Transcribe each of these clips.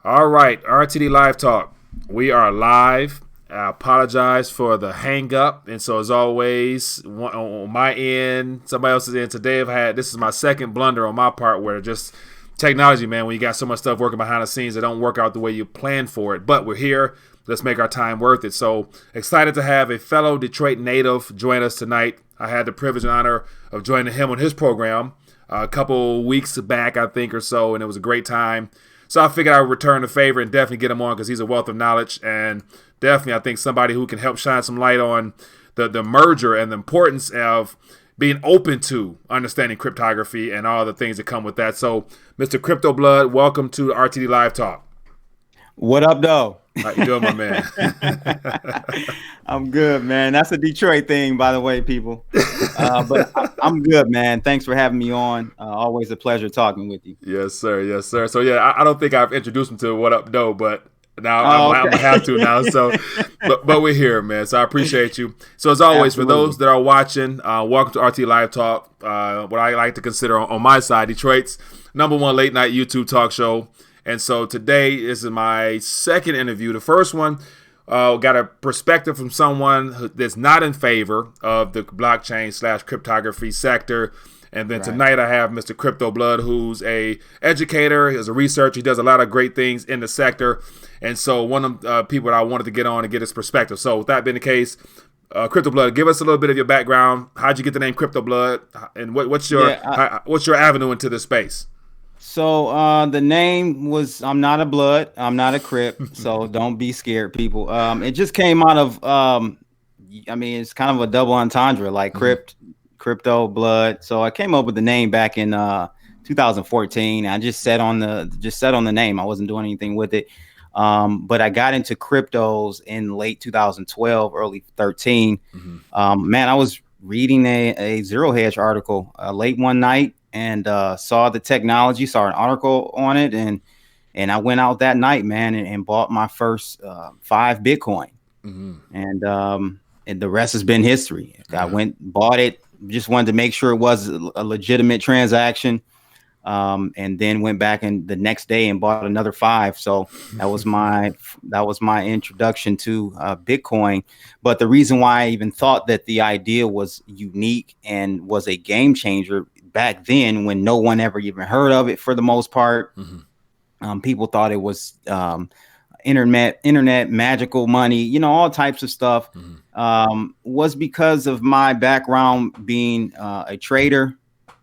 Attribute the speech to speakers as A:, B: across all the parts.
A: All right, RTD Live Talk. We are live. I apologize for the hang up. And so, as always, on my end, somebody else's end, today this is my second blunder on my part where just technology, man, when you got so much stuff working behind the scenes, it don't work out the way you planned for it. But we're here. Let's make our time worth it. So excited to have a fellow Detroit native join us tonight. I had the privilege and honor of joining him on his program a couple weeks back, I think, or so, and it was a great time. So I figured I would return the favor and definitely get him on because he's a wealth of knowledge and definitely I think somebody who can help shine some light on the merger and the importance of being open to understanding cryptography and all the things that come with that. So, Mr. Crypto Blood, welcome to RTD Live Talk.
B: What up, though?
A: How you doing, my man?
B: I'm good, man. That's a Detroit thing, by the way, people. But I'm good, man. Thanks for having me on. Always a pleasure talking with you.
A: Yes, sir. Yes, sir. So, yeah, I don't think I've introduced him to What Up, Doe, but now I'm going to have to now. So, but we're here, man. So I appreciate you. So, as always, Absolutely. For those that are watching, welcome to RT Live Talk, what I like to consider on my side, Detroit's #1 late night YouTube talk show. And so today, this is my second interview. The first one got a perspective from someone that's not in favor of the blockchain / cryptography sector. And then tonight I have Mr. Crypto Blood, who's a educator, he's a researcher, he does a lot of great things in the sector. And so one of the people that I wanted to get on and get his perspective. So with that being the case, Crypto Blood, give us a little bit of your background. How'd you get the name Crypto Blood? And what's your avenue into this space?
B: So the name was, I'm not a blood, I'm not a Crip, so don't be scared, people. It just came out of, it's kind of a double entendre, like crypto, blood. So I came up with the name back in 2014. I just set on the name. I wasn't doing anything with it. But I got into cryptos in late 2012, early 13. Man, I was reading a Zero Hedge article late one night. And saw the technology, saw an article on it, and I went out that night, man, and bought my first 5 Bitcoin, and the rest has been history. I bought it, just wanted to make sure it was a legitimate transaction, and then went back and the next day and bought another 5. So that was my introduction to Bitcoin. But the reason why I even thought that the idea was unique and was a game changer back then, when no one ever even heard of it for the most part, people thought it was internet magical money, all types of stuff, was because of my background being a trader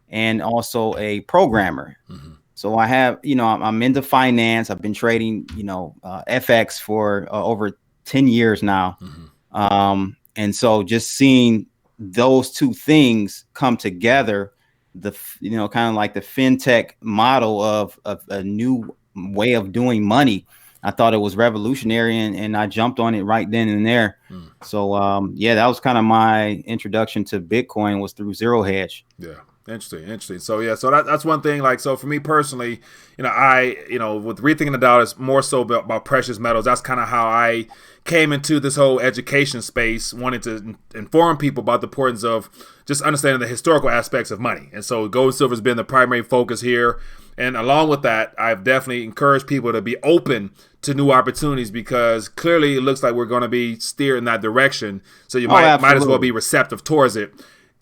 B: and also a programmer. So I have, I'm into finance. I've been trading, FX for over 10 years now. And so just seeing those two things come together, kind of like the fintech model of a new way of doing money, I thought it was revolutionary, and I jumped on it right then and there. So that was kind of my introduction to Bitcoin, was through Zero Hedge.
A: Yeah. Interesting. So that's one thing. Like, so for me personally, with Rethinking the Dollar, it's more so about precious metals. That's kind of how I came into this whole education space, wanting to inform people about the importance of just understanding the historical aspects of money. And so gold and silver has been the primary focus here. And along with that, I've definitely encouraged people to be open to new opportunities, because clearly it looks like we're going to be steered in that direction. So you might as well be receptive towards it.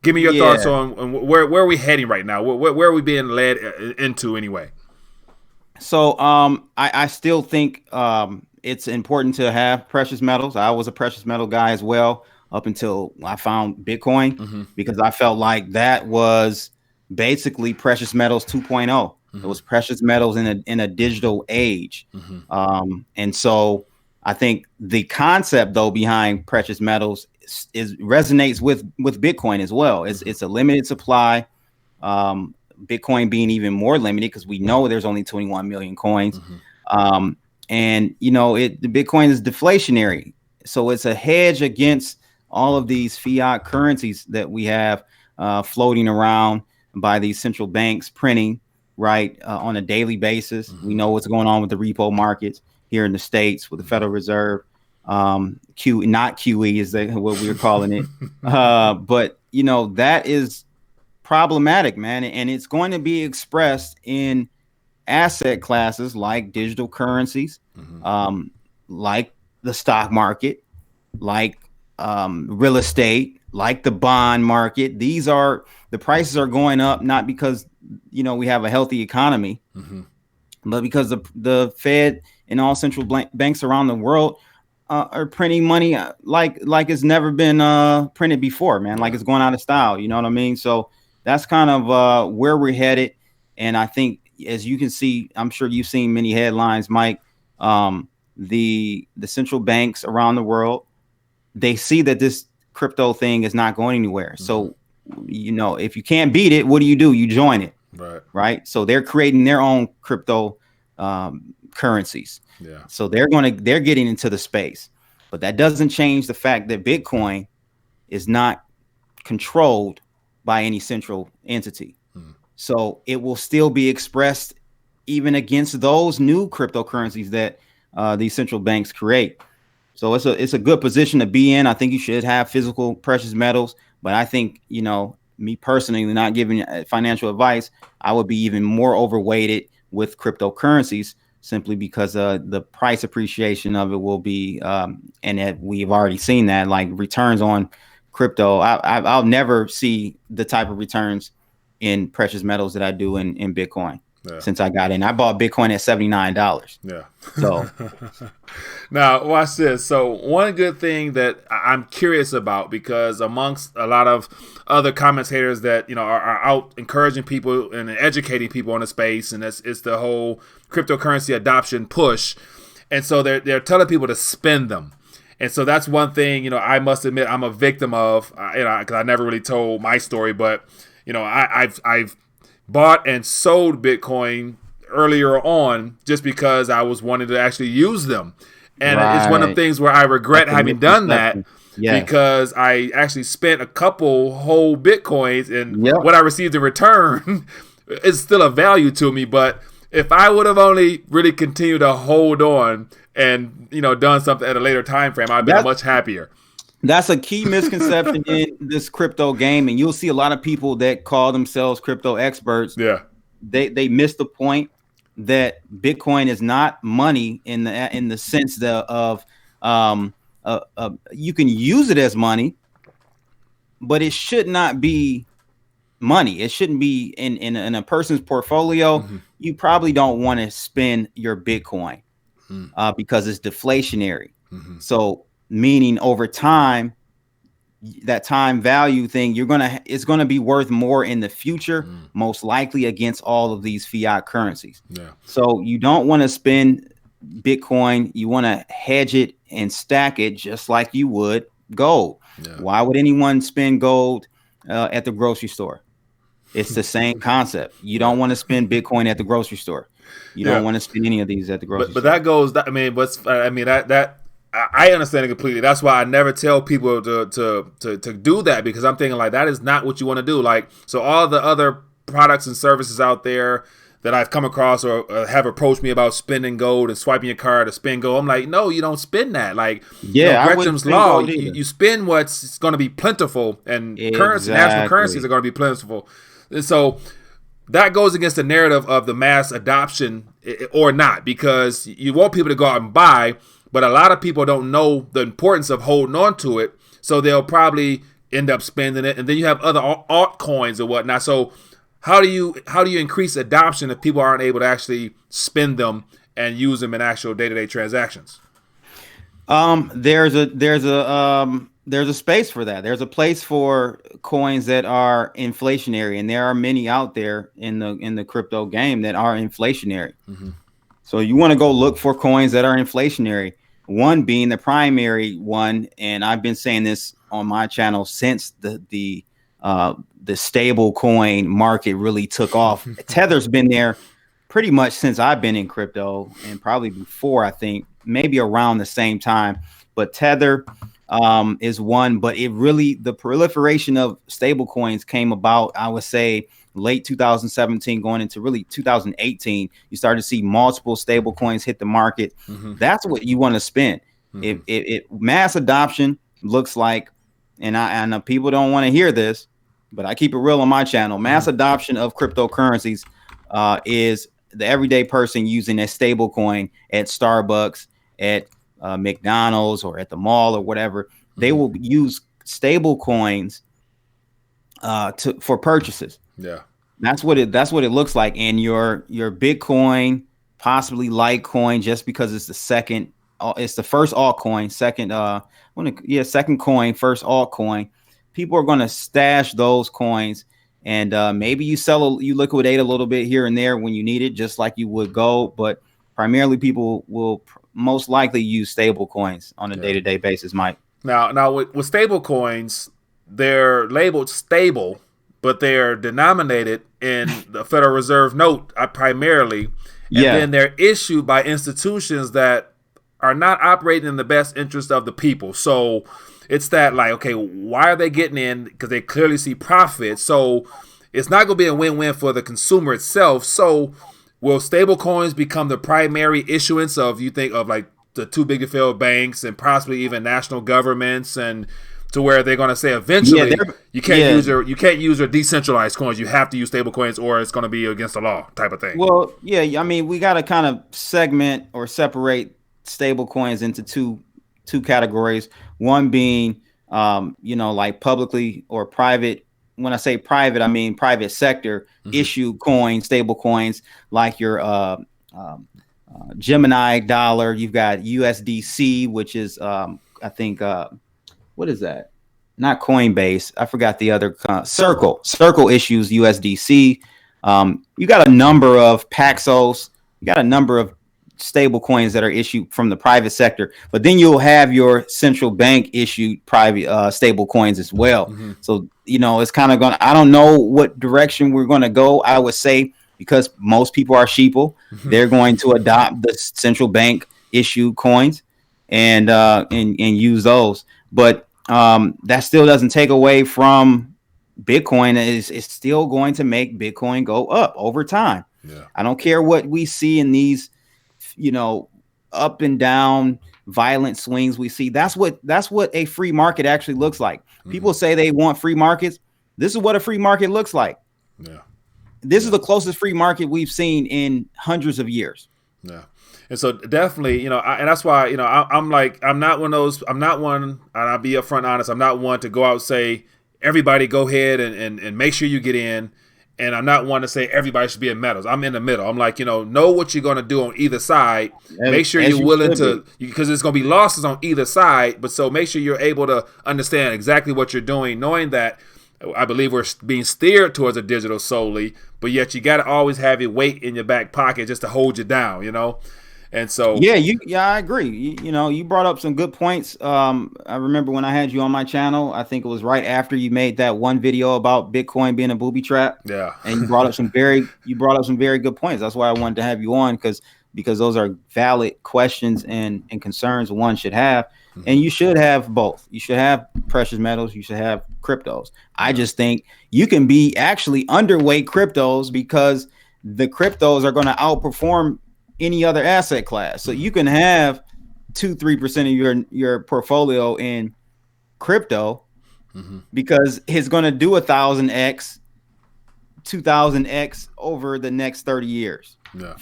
A: Give me your thoughts on where are we heading right now? Where are we being led into anyway?
B: So I still think it's important to have precious metals. I was a precious metal guy as well up until I found Bitcoin, because I felt like that was basically precious metals 2.0. It was precious metals in a digital age. And so I think the concept, though, behind precious metals resonates with Bitcoin as well. It's a limited supply. Bitcoin being even more limited, because we know there's only 21 million coins. And the Bitcoin is deflationary, so it's a hedge against all of these fiat currencies that we have floating around by these central banks printing on a daily basis. We know what's going on with the repo markets here in the States with the Federal Reserve. Not QE is what we're calling it. But that is problematic, man. And it's going to be expressed in asset classes like digital currencies, like the stock market, like real estate, like the bond market. The prices are going up not because we have a healthy economy, but because the Fed and all central banks around the world are printing money like it's never been printed before, man. Like it's going out of style. You know what I mean? So that's kind of where we're headed. And I think, as you can see, I'm sure you've seen many headlines, Mike. The central banks around the world, they see that this crypto thing is not going anywhere. So, if you can't beat it, what do? You join it. Right. So they're creating their own crypto currencies. Yeah. So they're getting into the space, but that doesn't change the fact that Bitcoin is not controlled by any central entity. So it will still be expressed even against those new cryptocurrencies that these central banks create. So it's a good position to be in. I think you should have physical precious metals, but I think, me personally, not giving financial advice, I would be even more overweighted with cryptocurrencies, simply because the price appreciation of it will be, and that we've already seen that, like returns on crypto. I'll never see the type of returns in precious metals that I do in Bitcoin. Since I got in, I bought Bitcoin at $79. Yeah. So
A: now watch this. So one good thing that I'm curious about, because amongst a lot of other commentators that are out encouraging people and educating people on the space, and it's the whole cryptocurrency adoption push, and so they're telling people to spend them. And so that's one thing I must admit I'm a victim of. Because I never really told my story, but I've bought and sold Bitcoin earlier on just because I was wanting to actually use them. And it's one of the things where I regret having done that, because I actually spent a couple whole Bitcoins, and what I received in return is still a value to me. But if I would have only really continued to hold on and, done something at a later time frame, I'd been much happier.
B: That's a key misconception in this crypto game, and you'll see a lot of people that call themselves crypto experts. Yeah, they miss the point that Bitcoin is not money in the sense of you can use it as money, but it should not be money. It shouldn't be in a person's portfolio. You probably don't want to spend your Bitcoin because it's deflationary. So, meaning over time, that time value thing, it's gonna be worth more in the future, most likely against all of these fiat currencies. Yeah. So you don't want to spend Bitcoin. You want to hedge it and stack it just like you would gold. Yeah. Why would anyone spend gold at the grocery store? It's the same concept. You don't want to spend Bitcoin at the grocery store. You don't want to spend any of these at the grocery store.
A: But that goes. I understand it completely. That's why I never tell people to do that, because I'm thinking like that is not what you want to do. Like, so all the other products and services out there that I've come across or have approached me about spending gold and swiping your card to spend gold, I'm like, no, you don't spend that. Like, Gretchen's law, you spend what's going to be plentiful, and national currencies are going to be plentiful. And so that goes against the narrative of the mass adoption or not, because you want people to go out and buy. But a lot of people don't know the importance of holding on to it, so they'll probably end up spending it. And then you have other altcoins or whatnot. So how do you increase adoption if people aren't able to actually spend them and use them in actual day-to-day transactions?
B: There's a space for that. There's a place for coins that are inflationary, and there are many out there in the crypto game that are inflationary. So you want to go look for coins that are inflationary. One being the primary one, and I've been saying this on my channel since the stable coin market really took off. Tether's been there pretty much since I've been in crypto, and probably before, I think, maybe around the same time. But Tether is one, but the proliferation of stable coins came about, I would say, late 2017 going into really 2018. You started to see multiple stable coins hit the market. That's what you want to spend. If mass adoption looks like, and I know people don't want to hear this, but I keep it real on my channel. Mass adoption of cryptocurrencies is the everyday person using a stable coin at Starbucks, at McDonald's, or at the mall or whatever, they will use stable coins for purchases.
A: Yeah.
B: That's what it looks like. And your Bitcoin, possibly Litecoin, just because it's it's the first altcoin, second coin, first altcoin. People are going to stash those coins, and maybe you liquidate a little bit here and there when you need it, just like you would gold. But primarily, people will most likely use stable coins on a day-to-day basis, Mike.
A: Now with stable coins, they're labeled stable, but they're denominated in the Federal Reserve note primarily, and then they're issued by institutions that are not operating in the best interest of the people. So it's that, like, okay, why are they getting in? Because they clearly see profit. So it's not going to be a win-win for the consumer itself. So will stable coins become the primary issuance of, you think, of like the too big to fail banks and possibly even national governments, and to where they're going to say eventually you can't use your decentralized coins. You have to use stable coins, or it's going to be against the law type of thing.
B: Well, yeah, I mean, we got to kind of segment or separate stable coins into two categories. One being, like publicly or private. When I say private, I mean private sector issued coins, stable coins, like your Gemini dollar. You've got USDC, which is, I think, what is that? Not Coinbase. I forgot the other. Circle. Circle issues USDC. You got a number of Paxos. You got a number of stable coins that are issued from the private sector, but then you'll have your central bank issued private stable coins as well. So, it's kind of I don't know what direction we're going to go. I would say, because most people are sheeple, they're going to adopt the central bank issued coins and use those. But that still doesn't take away from Bitcoin. It's still going to make Bitcoin go up over time.
A: Yeah.
B: I don't care what we see in these, up and down violent swings we see. That's what a free market actually looks like. People say they want free markets. This is what a free market looks like.
A: Yeah.
B: This is the closest free market we've seen in hundreds of years.
A: Yeah. And so definitely, and that's why, I'm not one of those, and I'll be upfront honest, I'm not one to go out and say, everybody go ahead and make sure you get in. And I'm not one to say everybody should be in metals. I'm in the middle. I'm like, know what you're going to do on either side. Make sure you're willing to, because there's going to be losses on either side. But so make sure you're able to understand exactly what you're doing, knowing that I believe we're being steered towards a digital solely, but yet you got to always have your weight in your back pocket just to hold you down, And so,
B: I agree. You brought up some good points. I remember when I had you on my channel, I think it was right after you made that one video about Bitcoin being a booby trap.
A: Yeah.
B: And you brought up some very good points. That's why I wanted to have you on, because those are valid questions and concerns one should have. And you should have both. You should have precious metals. You should have cryptos. I just think you can be actually underweight cryptos, because the cryptos are going to outperform any other asset class. So you can have 2-3% of your portfolio in crypto, because it's going to do 1,000x, 2,000x over the next 30 years.
A: Yeah.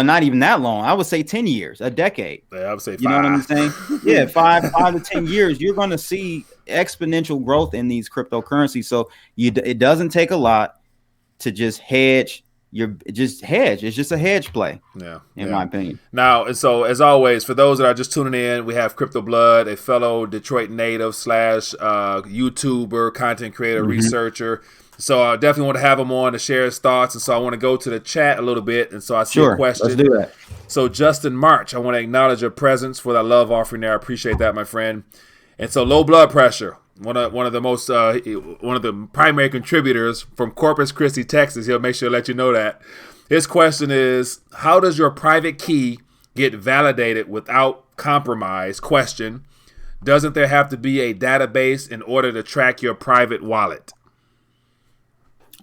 B: Not even that long. I would say 10 years, a decade.
A: Yeah, I would say 5.
B: You know what I'm saying? Yeah, 5 to 10 years. You're going to see exponential growth in these cryptocurrencies. So it doesn't take a lot to just hedge. It's just a hedge play.
A: Yeah,
B: in my opinion.
A: Now, and so as always, for those that are just tuning in, we have Crypto Blood, a fellow Detroit native / YouTuber, content creator, researcher. So I definitely want to have him on to share his thoughts. And so I want to go to the chat a little bit. And so I see a question.
B: Let's do that.
A: So Justin March, I want to acknowledge your presence for that love offering there. I appreciate that, my friend. And so low blood pressure. One of the primary contributors from Corpus Christi, Texas. He'll make sure to let you know that. His question is, how does your private key get validated without compromise? Question, doesn't there have to be a database in order to track your private wallet?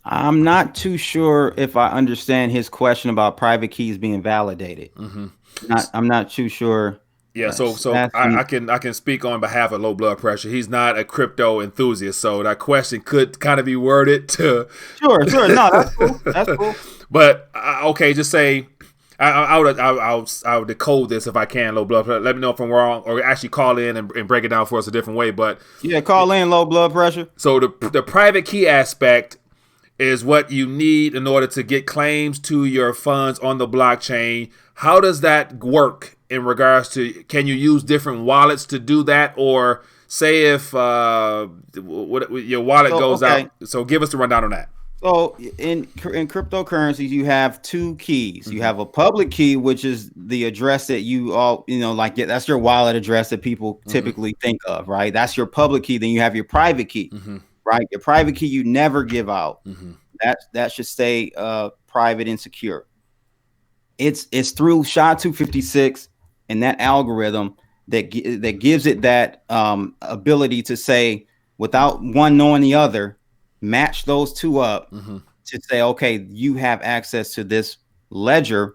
B: I'm not too sure if I understand his question about private keys being validated. I'm not too sure
A: Yeah, so I can speak on behalf of low blood pressure. He's not a crypto enthusiast, so that question could kind of be worded to.
B: Sure. No, that's cool. That's cool.
A: But okay, just say I'll decode this if I can. Low blood pressure. Let me know if I'm wrong, or actually call in and break it down for us a different way. But
B: yeah, call in low blood pressure.
A: So the private key aspect is what you need in order to get claims to your funds on the blockchain. How does that work in regards to, can you use different wallets to do that? Or say if your wallet goes out. So give us the rundown on that.
B: So in cryptocurrencies, you have two keys. You have a public key, which is the address that you all, like that's your wallet address that people typically think of, right? That's your public key. Then you have your private key, right? Your private key you never give out. That should stay private and secure. It's through SHA-256 and that algorithm that gives it that ability to say, without one knowing the other, match those two up to say, okay, you have access to this ledger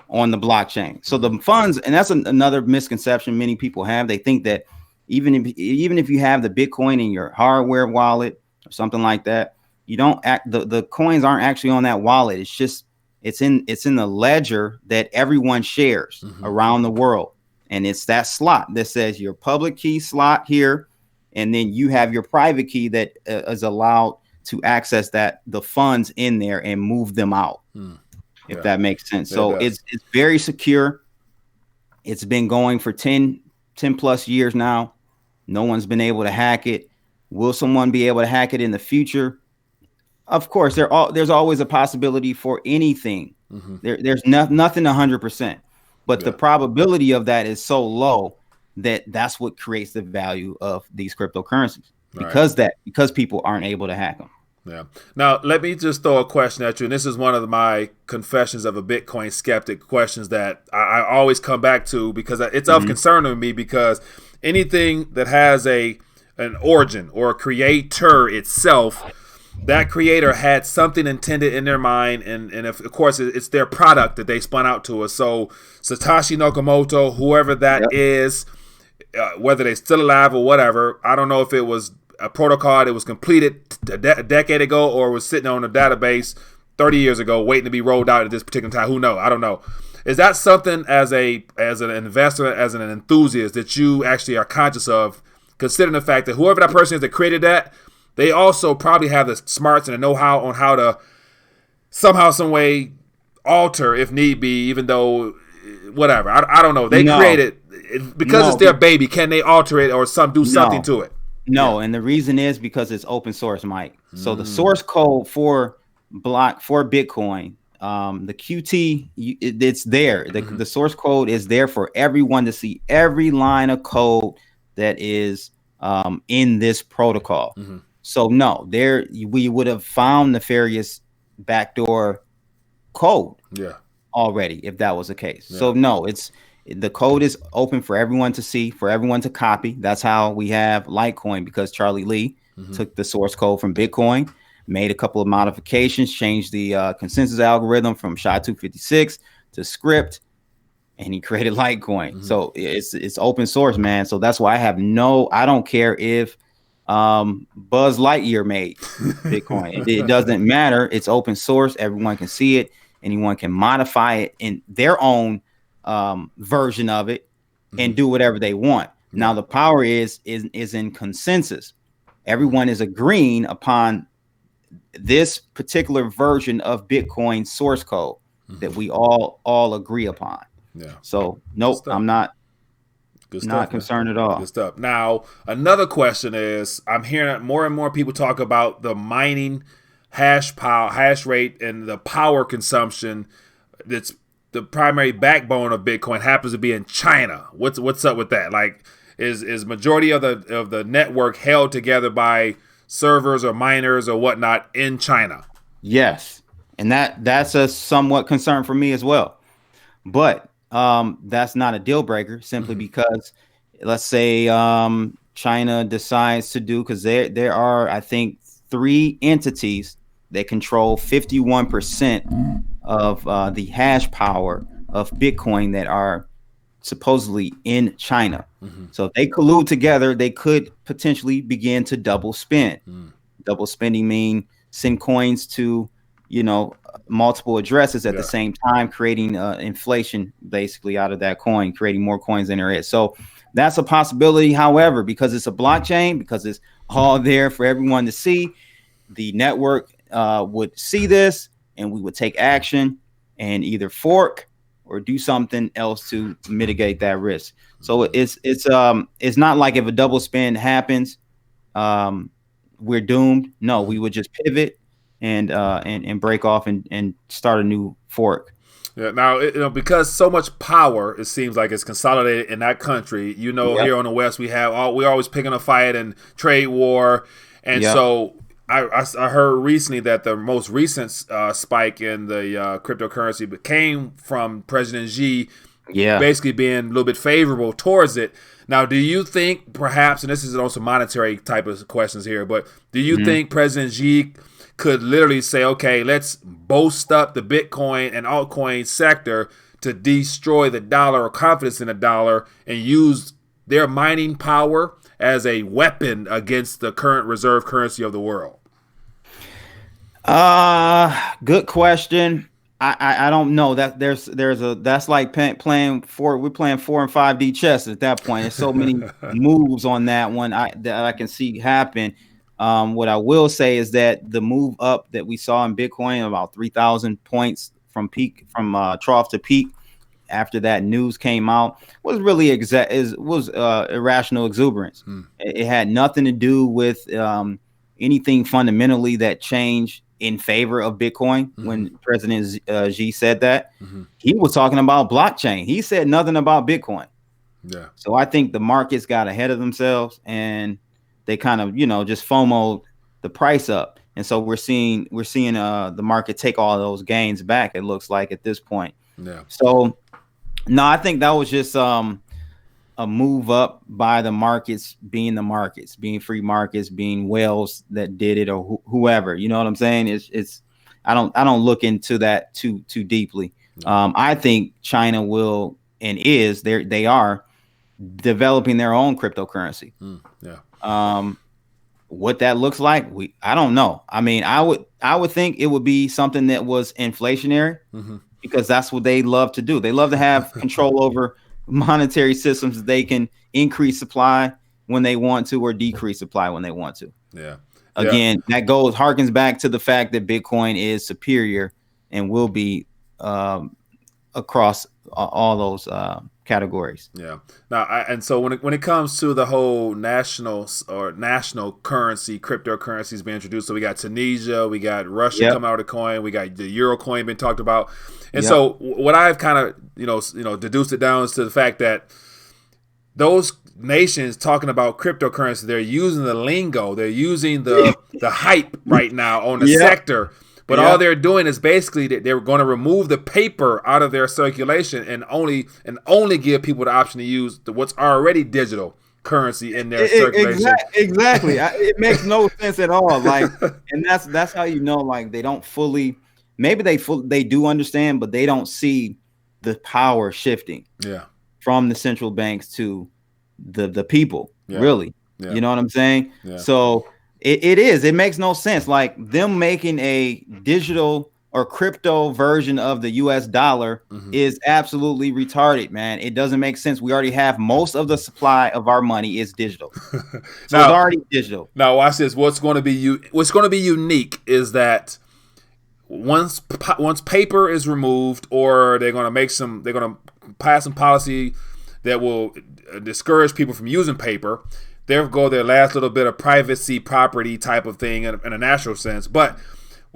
B: on the blockchain. So the funds, and that's another misconception many people have. They think that even if you have the Bitcoin in your hardware wallet or something like that, you don't the coins aren't actually on that wallet. It's just it's in the ledger that everyone shares around the world, and it's that slot that says your public key slot here, and then you have your private key that is allowed to access the funds in there and move them out, if that makes sense. So it's very secure. It's been going for 10 plus years now. No one's been able to hack it. Will someone be able to hack it in the future? Of course, there's always a possibility for anything. There's nothing 100%, but the probability of that is so low that's what creates the value of these cryptocurrencies, because people aren't able to hack them.
A: Yeah. Now, let me just throw a question at you. And this is one of my confessions of a Bitcoin skeptic, questions that I always come back to because it's of concern to me, because anything that has an origin or a creator itself, that creator had something intended in their mind. And if, of course, it's their product that they spun out to us. So Satoshi Nakamoto, whoever that is, whether they're still alive or whatever, I don't know if it was a protocol that was completed a decade ago or was sitting on a database 30 years ago waiting to be rolled out at this particular time. Who knows? I don't know. Is that something as an investor, as an enthusiast, that you actually are conscious of, considering the fact that whoever that person is that created that, they also probably have the smarts and the know-how on how to somehow, some way alter if need be, even though whatever. I don't know. They created it because it's their baby. Can they alter it or do something to it?
B: No, and the reason is because it's open source, Mike. So the source code for Bitcoin, the QT, it's there. The source code is there for everyone to see, every line of code that is in this protocol. So no, we would have found nefarious backdoor code already if that was the case. So no, the code is open for everyone to see, for everyone to copy. That's how we have Litecoin, because Charlie Lee took the source code from Bitcoin, made a couple of modifications, changed the consensus algorithm from SHA-256 to script, and he created Litecoin. So it's open source, man. So that's why I don't care if Buzz Lightyear made Bitcoin. It doesn't matter. It's open source. Everyone can see it. Anyone can modify it in their own version of it and do whatever they want. Now the power is in consensus. Everyone is agreeing upon this particular version of Bitcoin source code that we all agree upon. So nope, I'm not concerned at all.
A: Good stuff. Now another question is, I'm hearing more and more people talk about the mining hash rate and the power consumption that's the primary backbone of Bitcoin happens to be in China. What's up with that? Like, is majority of the network held together by servers or miners or whatnot in China?
B: Yes, and that's a somewhat concern for me as well. But that's not a deal breaker, simply because, let's say China decides to do, because there are, I think, 3 entities that control 51% of the hash power of Bitcoin that are supposedly in China. So if they collude together, they could potentially begin to double spend. Double spending mean send coins to, multiple addresses at the same time, creating inflation basically out of that coin, creating more coins than there is. So that's a possibility. However, because it's a blockchain, because it's all there for everyone to see, the network would see this and we would take action and either fork or do something else to mitigate that risk. So it's not like if a double spend happens, we're doomed. No, we would just pivot and break off and start a new fork.
A: Yeah. Now, because so much power, it seems like it's consolidated in that country. Here on the West, we're always picking a fight and trade war, and so I heard recently that the most recent spike in the cryptocurrency came from President Xi, basically being a little bit favorable towards it. Now, do you think perhaps, and this is also monetary type of questions here, but do you think President Xi could literally say, okay, let's bolster up the Bitcoin and altcoin sector to destroy the dollar or confidence in the dollar and use their mining power as a weapon against the current reserve currency of the world?
B: Good question. I don't know that that's like playing 4 and 5D chess at that point. There's so many moves on that one that I can see happen. What I will say is that the move up that we saw in Bitcoin, about 3,000 points from trough to peak, after that news came out, was really irrational exuberance. It had nothing to do with anything fundamentally that changed in favor of Bitcoin. When President Xi said that, he was talking about blockchain. He said nothing about Bitcoin. Yeah. So I think the markets got ahead of themselves and they kind of, just FOMO'd the price up. And so we're seeing the market take all those gains back, it looks like, at this point. Yeah. So no, I think that was just a move up by the markets, being free markets, being whales that did it, or whoever. You know what I'm saying? It's I don't look into that too deeply. No. I think China will and they are developing their own cryptocurrency. What that looks like, I don't know. I mean, I would think it would be something that was inflationary, because that's what they love to do. They love to have control over monetary systems that they can increase supply when they want to or decrease supply when they want to. Again, that harkens back to the fact that Bitcoin is superior and will be across all those categories. Now,
A: so when it comes to the whole national currency, cryptocurrencies being introduced, so we got Tunisia, we got Russia coming out of the coin, we got the Euro coin being talked about, and so what I've kind of deduced it down is to the fact that those nations talking about cryptocurrency, they're using the lingo, they're using the hype right now on the sector. But all they're doing is basically that they're going to remove the paper out of their circulation and only give people the option to use what's already digital currency in their circulation.
B: Exactly. It makes no sense at all. Like, and that's how like they don't fully. Maybe they do understand, but they don't see the power shifting. From the central banks to the people. Really. You know what I'm saying? So. It makes no sense. Like them making a digital or crypto version of the US dollar is absolutely retarded, man. It doesn't make sense. We already have most of the supply of our money is digital. So it's already digital.
A: Now watch this. What's going to be unique is that once paper is removed, or they're going to pass some policy that will discourage people from using paper. They'll go their last little bit of privacy, property type of thing in a natural sense. But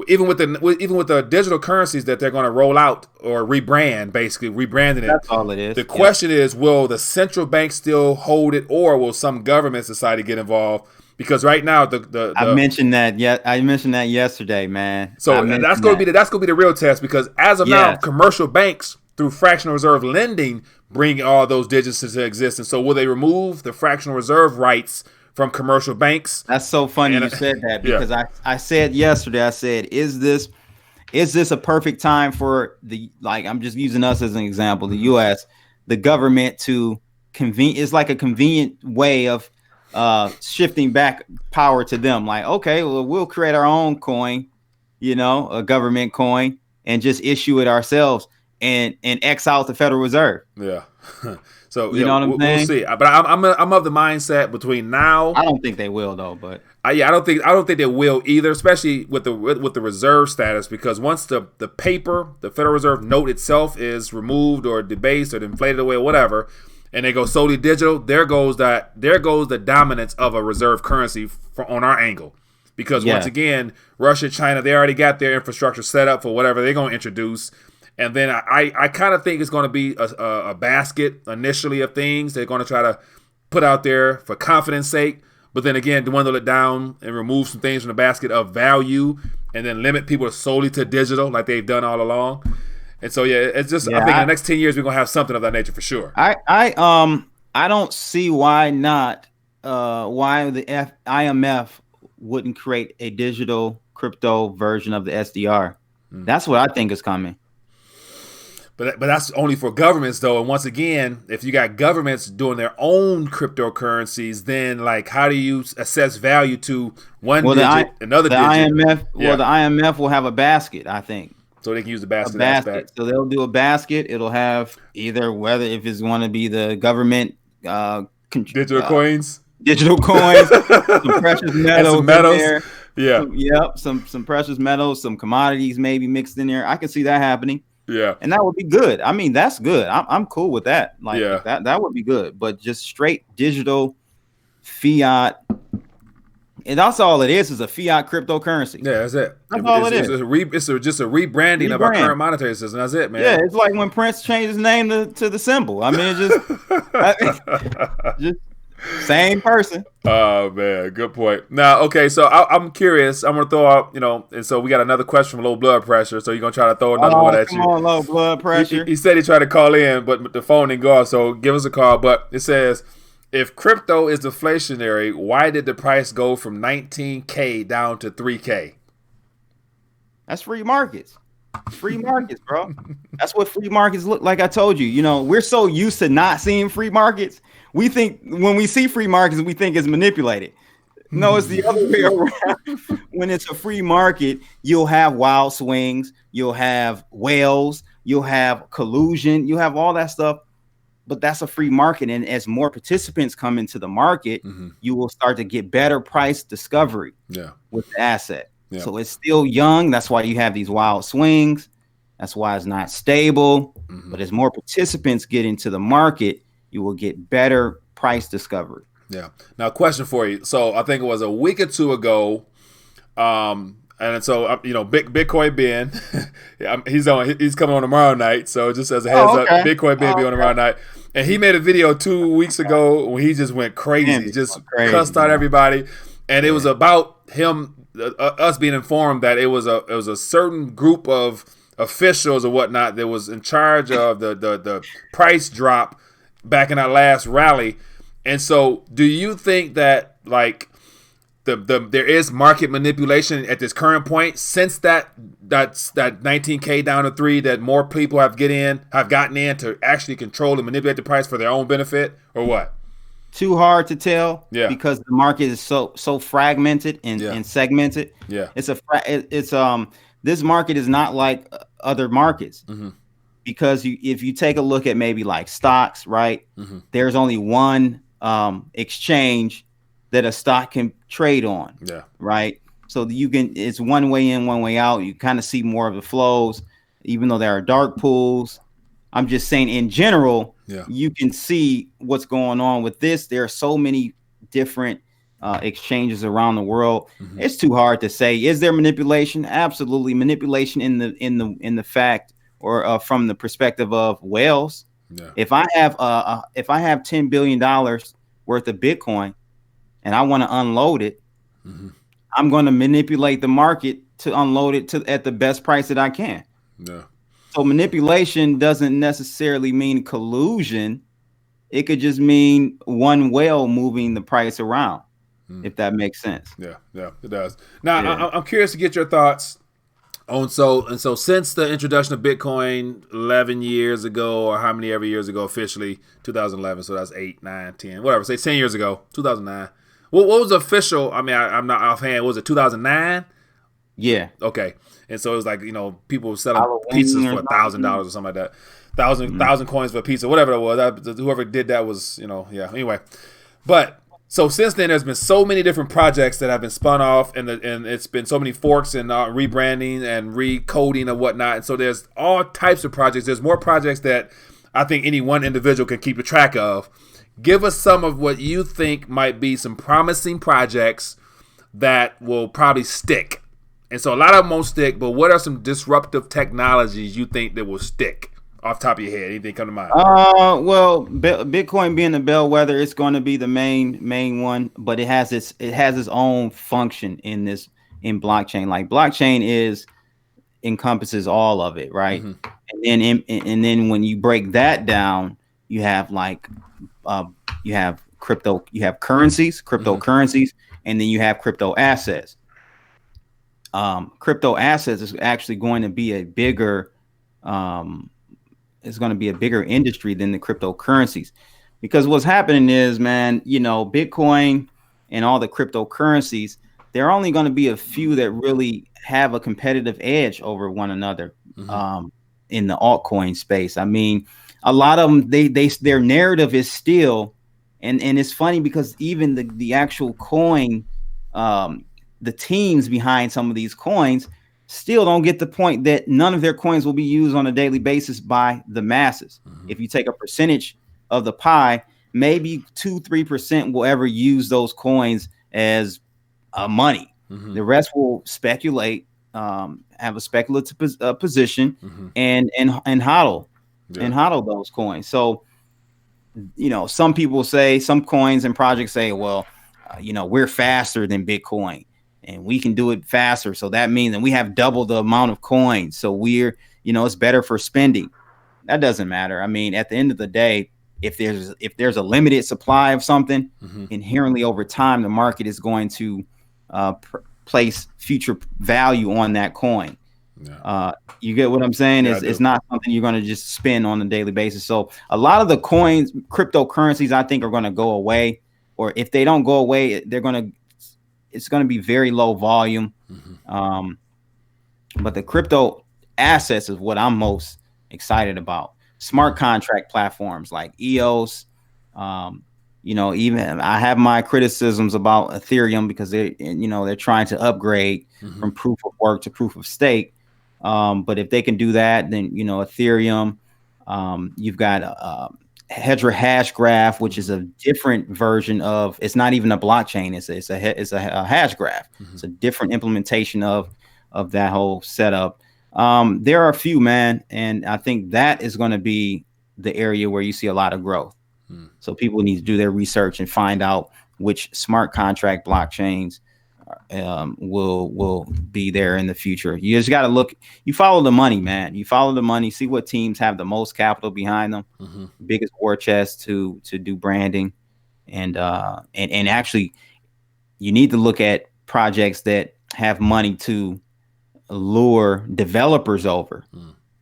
A: even with the digital currencies that they're going to roll out or rebrand, basically rebranding it.
B: That's all it is.
A: The question is, will the central bank still hold it, or will some government society get involved? Because right now,
B: I mentioned that. I mentioned that yesterday, man.
A: So that's going to be the real test. Because as of now, commercial banks through fractional reserve lending bring all those digits into existence. So will they remove the fractional reserve rights from commercial banks?
B: That's so funny you said that, because I said yesterday, is this a perfect time for I'm just using us as an example, the US, the government to it's like a convenient way of shifting back power to them. Like, okay, well, we'll create our own coin, a government coin, and just issue it ourselves and X out the Federal Reserve.
A: Yeah. So
B: you know what I'm saying?
A: We'll see. But I'm of the mindset between now.
B: I don't think they will though. But
A: I don't think they will either, especially with the reserve status, because once the Federal Reserve note itself is removed or debased or inflated away or whatever, and they go solely digital, there goes the dominance of a reserve currency on our angle. Because once again, Russia, China, they already got their infrastructure set up for whatever they're going to introduce. And then I kind of think it's going to be a basket initially of things they're going to try to put out there for confidence sake. But then again, dwindle it down and remove some things from the basket of value and then limit people solely to digital like they've done all along. And so, it's just, I think in the next 10 years, we're going to have something of that nature for sure.
B: I don't see why not, why the IMF wouldn't create a digital crypto version of the SDR. That's what I think is coming.
A: But that's only for governments, though. And once again, if you got governments doing their own cryptocurrencies, then like how do you assess value to one digit, another digit?
B: IMF, Well, the IMF will have a basket, I think.
A: So they can use the basket aspect.
B: So they'll do a basket. It'll have either whether if it's going to be the government
A: digital coins,
B: some precious metals,
A: some metals.
B: In there. Some precious metals, some commodities maybe mixed in there. I can see that happening.
A: Yeah,
B: and that would be good. I mean, that's good. I'm cool with that. That would be good. But just straight digital fiat. And that's all it is a fiat cryptocurrency.
A: Yeah, that's it.
B: That's all it is.
A: It's just a rebranding of our current monetary system. That's it, man.
B: Yeah, it's like when Prince changed his name to the symbol. I mean, just same person.
A: Oh man, good point. Now, okay, so I'm curious. I'm gonna throw out, and so we got another question from low blood pressure. So you're gonna try to throw another one at you.
B: Come on, low blood pressure.
A: He said he tried to call in, but the phone didn't go off. So give us a call. But it says, if crypto is deflationary, why did the price go from 19K down to 3K?
B: That's free markets. Free markets, bro. That's what free markets look like. I told you, we're so used to not seeing free markets. We think when we see free markets, we think it's manipulated. No, it's the other way around. When it's a free market, you'll have wild swings, you'll have whales, you'll have collusion, you have all that stuff. But that's a free market. And as more participants come into the market, you will start to get better price discovery with the asset. Yeah. So it's still young. That's why you have these wild swings. That's why it's not stable. But as more participants get into the market, you will get better price discovery.
A: Yeah. Now, question for you. So I think it was a week or two ago. And so, Bitcoin Ben, he's coming on tomorrow night. So just as a heads up, Bitcoin Ben be on tomorrow night. And he made a video 2 weeks ago when he just went crazy, cussed out everybody. And it was about him, us being informed that it was a certain group of officials or whatnot that was in charge of the price drop back in our last rally. And so do you think that there is market manipulation at this current point since that's 19K down to 3 that more people have gotten in to actually control and manipulate the price for their own benefit, or what?
B: Too hard to tell because the market is so fragmented and segmented. Yeah. This market is not like other markets. Because if you take a look at maybe like stocks, right? There's only one exchange that a stock can trade on. Yeah. Right. So it's one way in, one way out. You kind of see more of the flows, even though there are dark pools. I'm just saying in general, you can see what's going on with this. There are so many different exchanges around the world. It's too hard to say. Is there manipulation? Absolutely. Manipulation in the fact or from the perspective of whales. Yeah. If I have $10 billion worth of Bitcoin and I want to unload it, I'm going to manipulate the market to unload it at the best price that I can. Yeah. So manipulation doesn't necessarily mean collusion. It could just mean one whale moving the price around, if that makes sense.
A: Yeah, it does. Now, I'm curious to get your thoughts So since the introduction of Bitcoin 11 years ago, or how many ever years ago officially, 2011, so that's 8, 9, 10, whatever, say 10 years ago, 2009. What was official? I mean, I'm not offhand. What was it, 2009?
B: Yeah.
A: Okay. And so it was like, people were selling
B: Halloween
A: pizzas
B: or
A: for $1,000 or something like that. Thousand coins for a pizza, whatever it was. Whoever did that was, yeah. Anyway, but so since then, there's been so many different projects that have been spun off, and it's been so many forks and rebranding and recoding and whatnot. And so there's all types of projects. There's more projects that I think any one individual can keep a track of. Give us some of what you think might be some promising projects that will probably stick. And so a lot of them won't stick, but what are some disruptive technologies you think that will stick? Off the top of your head, anything come to mind?
B: Well, Bitcoin being the bellwether, it's going to be the main one, but it has its own function in blockchain. Like blockchain encompasses all of it, right? Mm-hmm. And then when you break that down, you have you have cryptocurrencies, mm-hmm. and then you have crypto assets. Crypto assets is actually going to be a bigger industry than the cryptocurrencies, because what's happening is, man, Bitcoin and all the cryptocurrencies, there are only going to be a few that really have a competitive edge over one another, mm-hmm. In the altcoin space. I mean, a lot of them, their narrative is still, and it's funny because even the actual coin, the teams behind some of these coins still don't get the point that none of their coins will be used on a daily basis by the masses. Mm-hmm. If you take a percentage of the pie, maybe 2-3% will ever use those coins as money. Mm-hmm. The rest will speculate, have a speculative position, mm-hmm. and hodl, and hodl those coins. So, some people say, some coins and projects say, well, we're faster than Bitcoin, and we can do it faster. So that means that we have double the amount of coins. So we're, it's better for spending. That doesn't matter. I mean, at the end of the day, if there's a limited supply of something, mm-hmm. inherently over time, the market is going to place future value on that coin. Yeah. You get what I'm saying? Yeah, it's not something you're going to just spend on a daily basis. So a lot of the coins, cryptocurrencies, I think are going to go away, or if they don't go away, it's going to be very low volume. Mm-hmm. But the crypto assets is what I'm most excited about. Smart contract platforms like EOS. Even I have my criticisms about Ethereum because they're trying to upgrade, mm-hmm. from proof of work to proof of stake. But if they can do that, then, Ethereum, you've got Hedra hash graph, which is a different version of, it's not even a blockchain. It's a hash graph. Mm-hmm. It's a different implementation of that whole setup. There are a few, man. And I think that is going to be the area where you see a lot of growth. Mm. So people need to do their research and find out which smart contract blockchains will be there in the future. You just got to look, you follow the money, man. You follow the money, see what teams have the most capital behind them, mm-hmm. biggest war chest to do branding. And actually you need to look at projects that have money to lure developers over,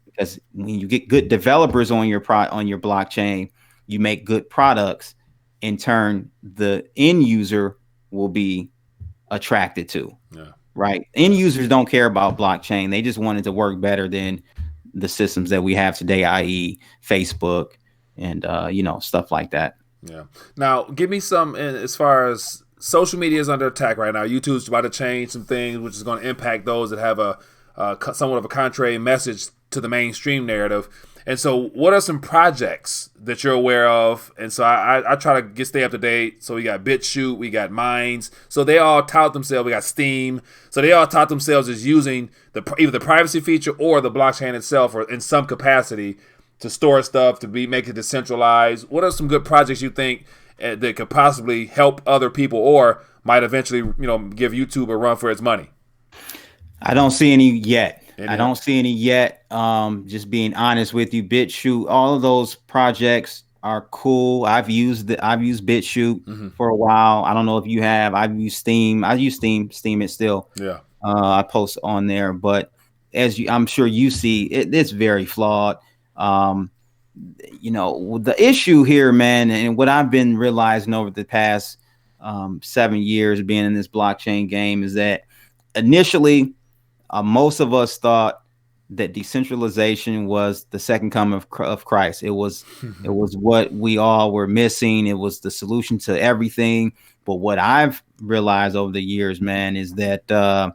B: because when you get good developers on your blockchain, you make good products. In turn, the end user will be attracted to. Yeah. Right. End users don't care about blockchain. They just want it to work better than the systems that we have today, i.e. Facebook and stuff like that.
A: Yeah. Now, give me some, as far as social media is under attack right now. YouTube's about to change some things, which is going to impact those that have a somewhat of a contrary message to the mainstream narrative. And so what are some projects that you're aware of? And so I try to stay up to date. So we got BitChute, we got Minds. So they all tout themselves. We got Steam. So they all tout themselves as using either the privacy feature or the blockchain itself, or in some capacity, to store stuff, to make it decentralized. What are some good projects you think that could possibly help other people, or might eventually, give YouTube a run for its money?
B: I don't see any yet. I don't see any yet. Just being honest with you, BitChute, all of those projects are cool. I've used BitChute, mm-hmm. for a while. I don't know if you have. I've used Steam. I use Steam it still. Yeah. I post on there, but I'm sure you see, it's very flawed. The issue here, man, and what I've been realizing over the past 7 years being in this blockchain game is that initially, most of us thought that decentralization was the second coming of Christ. It was what we all were missing. It was the solution to everything. But what I've realized over the years, man, is that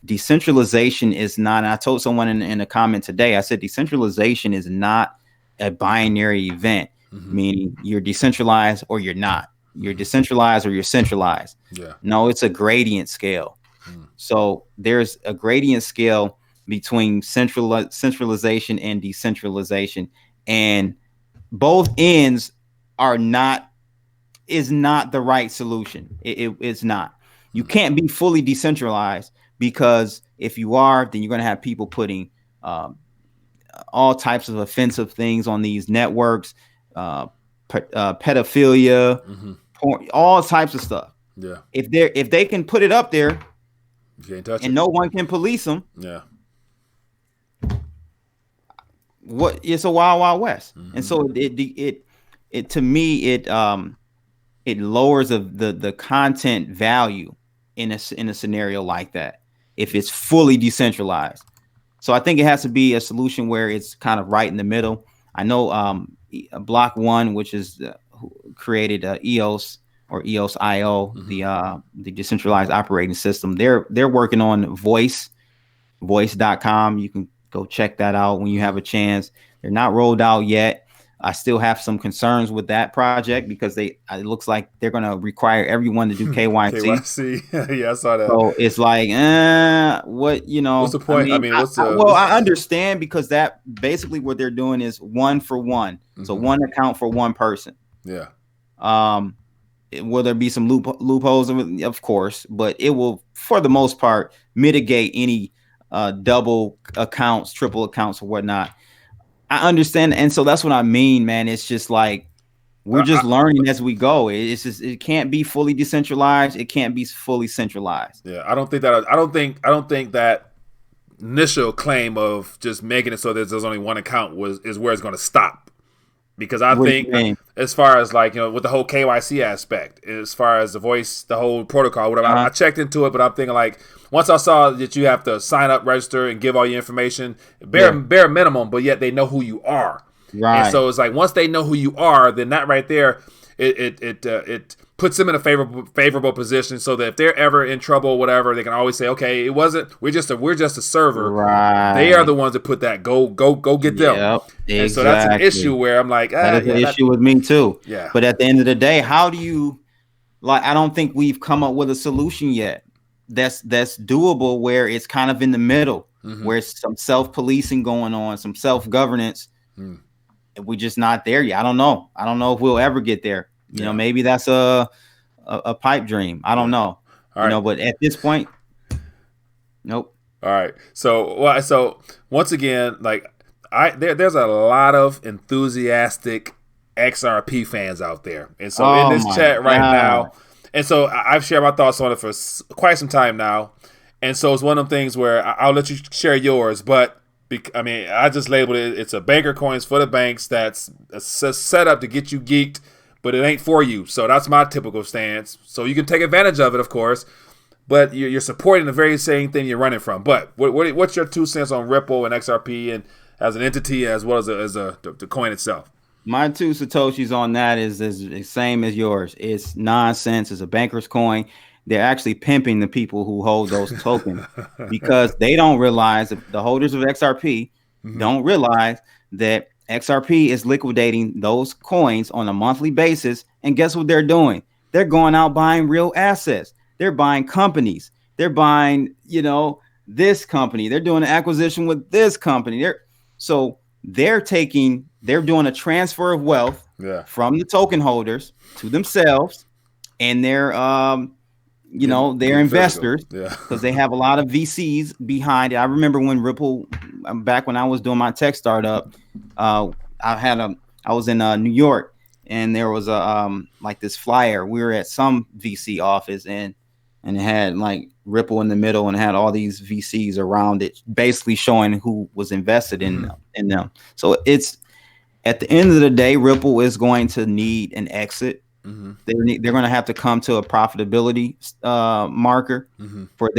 B: decentralization is not. And I told someone in a comment today, I said decentralization is not a binary event, meaning you're decentralized or you're not. You're decentralized or you're centralized.
A: Yeah.
B: No, it's a gradient scale. So there's a gradient scale between centralization and decentralization, and both ends is not the right solution. It's not. You can't be fully decentralized, because if you are, then you're going to have people putting all types of offensive things on these networks, pedophilia, porn, all types of stuff.
A: Yeah.
B: If they can put it up there,
A: you can't touch
B: and
A: it.
B: No one can police them.
A: Yeah.
B: It's a wild west. And so it to me it lowers the content value in a scenario like that if it's fully decentralized. So I think it has to be a solution where it's kind of right in the middle. I know Block One, which is who created EOS or EOS.io, the decentralized operating system. They're working on voice.com. You can go check that out when you have a chance. They're not rolled out yet. I still have some concerns with that project because it looks like they're going to require everyone to do KYC.
A: KYC. Yeah, I saw that.
B: So it's like, what's
A: the point?
B: I understand, because that basically what they're doing is one for one. So one account for one person.
A: Yeah.
B: Will there be some loopholes? Of course, but it will, for the most part, mitigate any double accounts, triple accounts, or whatnot. I understand, and so that's what I mean, man. It's just like we're just learning as we go. It's just, it can't be fully decentralized. It can't be fully centralized.
A: Yeah, I don't think that initial claim of just making it so that there's only one account is where it's going to stop. Because I think, as far as with the whole KYC aspect, as far as the whole protocol, whatever, I checked into it, but I'm thinking once I saw that you have to sign up, register, and give all your information, bare minimum, but yet they know who you are.
B: Right.
A: And so it's like once they know who you are, then that right there, it puts them in a favorable position, so that if they're ever in trouble or whatever, they can always say, okay, it wasn't, we're just a server.
B: Right.
A: They are the ones that put that go get them.
B: Yep, exactly.
A: And so that's an issue where I'm like,
B: that is an issue with me too.
A: Yeah.
B: But at the end of the day, how do you I don't think we've come up with a solution yet that's doable, where it's kind of in the middle, where it's some self-policing going on, some self-governance. We're just not there yet. I don't know if we'll ever get there. You know, maybe that's a pipe dream. I don't know. All right. But at this point, nope.
A: All right. So once again, there's a lot of enthusiastic XRP fans out there, and so in this chat right now, and so I've shared my thoughts on it for quite some time now, and so it's one of them things where I'll let you share yours, but. I just labeled it. It's a banker coins for the banks that's set up to get you geeked, but it ain't for you. So that's my typical stance. So you can take advantage of it, of course, but you're supporting the very same thing you're running from. But what's your 2 cents on Ripple and XRP and as an entity as well as the coin itself?
B: My 2 satoshis on that is the same as yours. It's nonsense. It's a banker's coin. They're actually pimping the people who hold those tokens, because they don't realize, the holders of XRP don't realize that XRP is liquidating those coins on a monthly basis. And guess what they're doing? They're going out buying real assets. They're buying companies. They're buying, this company. They're doing an acquisition with this company. They're doing a transfer of wealth from the token holders to themselves, and they're they're investors, because they have a lot of VCs behind it. I remember when Ripple, back when I was doing my tech startup, I was in New York, and there was a this flyer. We were at some VC office, and and it had like Ripple in the middle and had all these VCs around it, basically showing who was invested in them. So it's at the end of the day, Ripple is going to need an exit. They're going to have to come to a profitability marker for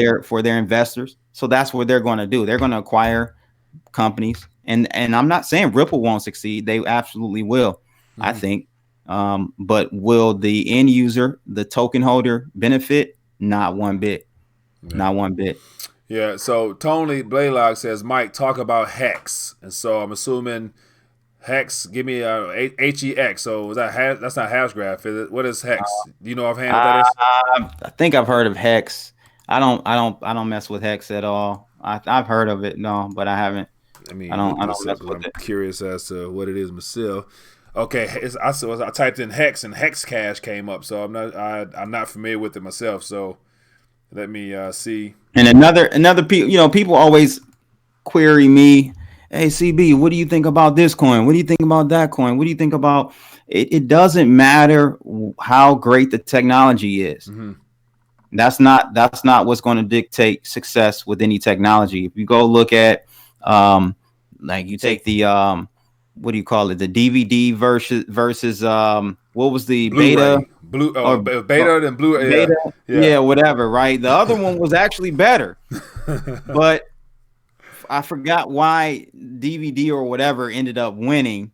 B: their investors. So that's what they're going to do. They're going to acquire companies, and I'm not saying Ripple won't succeed. They absolutely will, I think. But will the end user, the token holder, benefit? Not one bit. Yeah. Not one bit.
A: Yeah. So Tony Blaylock says, Mike, talk about Hex, and so I'm assuming Hex. Give me a HEX. So is that that's not hash graph? Is it? What is Hex? Do you know offhand what that is?
B: I think I've heard of Hex. I don't mess with Hex at all. I've heard of it, no, but I haven't.
A: I mean, I'm curious as to what it is myself. Okay, I typed in Hex and Hex Cash came up, so I'm not familiar with it myself. So let me see.
B: And another people always query me. Hey, CB, what do you think about this coin? What do you think about that coin? What do you think about it? It doesn't matter how great the technology is. That's not what's going to dictate success with any technology. If you go look at like you take the what do you call it? The DVD versus what was the
A: Blu-ray.
B: beta?
A: Beta and Blu-ray.
B: Beta, yeah, whatever, right? The other one was actually better. But I forgot why DVD or whatever ended up winning.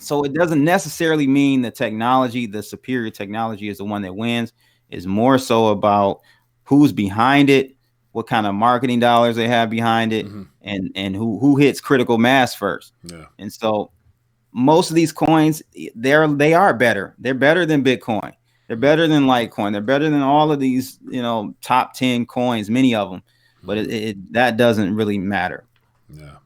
B: So it doesn't necessarily mean the superior technology is the one that wins. It's more so about who's behind it, what kind of marketing dollars they have behind it, and who hits critical mass first. Yeah. And so most of these coins, they are better. They're better than Bitcoin. They're better than Litecoin. They're better than all of these, top 10 coins, many of them. But that doesn't really matter.
A: Yeah.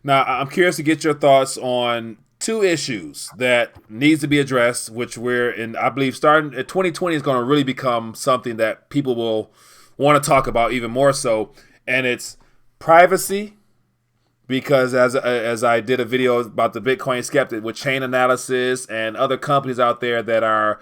A: Now, I'm curious to get your thoughts on two issues that needs to be addressed, which we're in, I believe, starting at 2020 is going to really become something that people will want to talk about even more so. And it's privacy, because as I did a video about the Bitcoin skeptic with chain analysis and other companies out there that are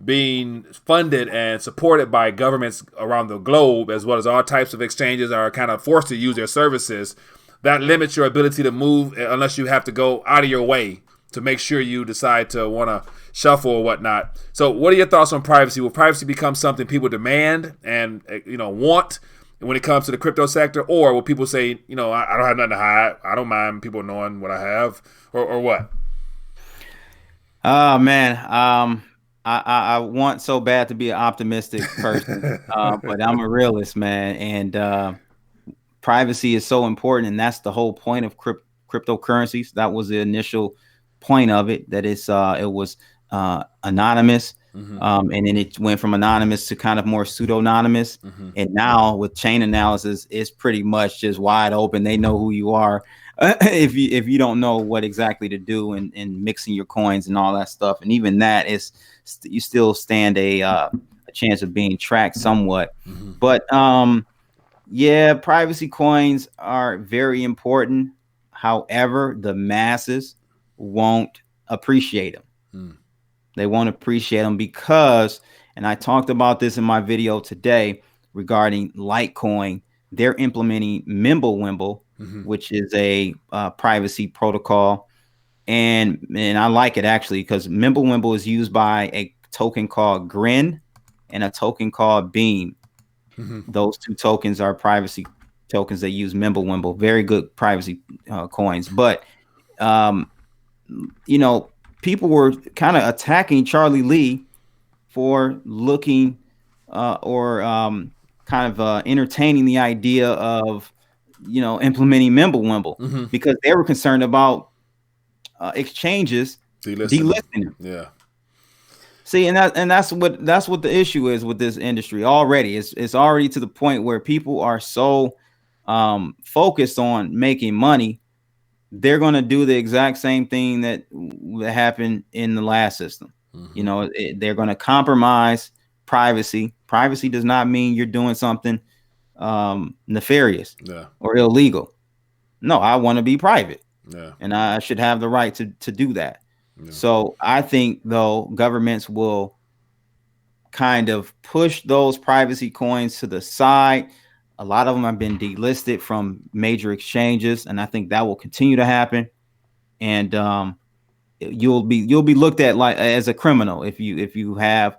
A: being funded and supported by governments around the globe, as well as all types of exchanges are kind of forced to use their services, that limits your ability to move unless you have to go out of your way to make sure you decide to want to shuffle or whatnot. So what are your thoughts on privacy? Will privacy become something people demand and want when it comes to the crypto sector? Or will people say, I don't have nothing to hide, I don't mind people knowing what I have, or what?
B: Oh, man. I want so bad to be an optimistic person, but I'm a realist, man. And privacy is so important, and that's the whole point of cryptocurrencies. That was the initial point of it, that it was anonymous, and then it went from anonymous to kind of more pseudonymous. And now with chain analysis, it's pretty much just wide open. They know who you are if you don't know what exactly to do and mixing your coins and all that stuff. And even that is, you still stand a chance of being tracked somewhat. But yeah, privacy coins are very important. However, the masses won't appreciate them. They won't appreciate them because, and I talked about this in my video today regarding Litecoin, they're implementing Mimblewimble, which is a privacy protocol. And I like it actually, because Mimblewimble is used by a token called Grin and a token called Beam. Those two tokens are privacy tokens that use Mimblewimble. Very good privacy coins. But, people were kind of attacking Charlie Lee for looking or kind of entertaining the idea of, implementing Mimblewimble because they were concerned about exchanges delisting them.
A: Yeah.
B: See, and that's what the issue is with this industry already. It's already to the point where people are so focused on making money, they're going to do the exact same thing that happened in the last system. They're going to compromise privacy. Privacy does not mean you're doing something nefarious or illegal. No, I want to be private, and I should have the right to do that. So I think, though, governments will kind of pushed those privacy coins to the side. A lot of them have been delisted from major exchanges, and I think that will continue to happen. And you'll be looked at like as a criminal if you have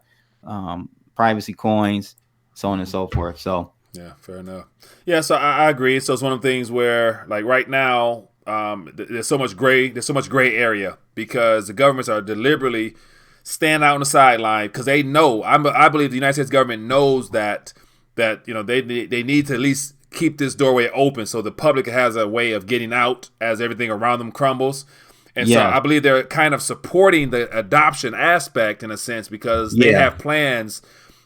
B: privacy coins, so on and so forth. So
A: yeah, fair enough. Yeah, so I agree. So it's one of the things where, like right now, there's so much gray area because the governments are deliberately stand out on the sideline because they know. I believe the United States government knows that they need to at least keep this doorway open so the public has a way of getting out as everything around them crumbles. And so I believe they're kind of supporting the adoption aspect in a sense because they have plans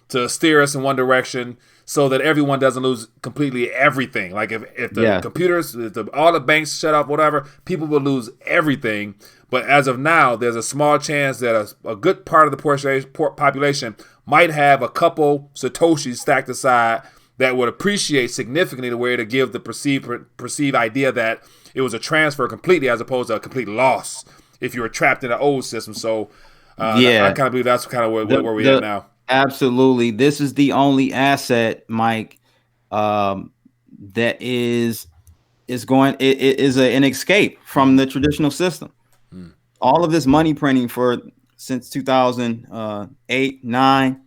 A: to steer us in one direction so that everyone doesn't lose completely everything. Like if the computers, all the banks shut off, whatever, people will lose everything. But as of now, there's a small chance that a good part of the population might have a couple Satoshis stacked aside that would appreciate significantly the way to give the perceived idea that it was a transfer completely as opposed to a complete loss if you were trapped in an old system. So I kind of believe that's kind of where we're at now.
B: Absolutely. This is the only asset, Mike, that is an escape from the traditional system. All of this money printing since 2008, 9,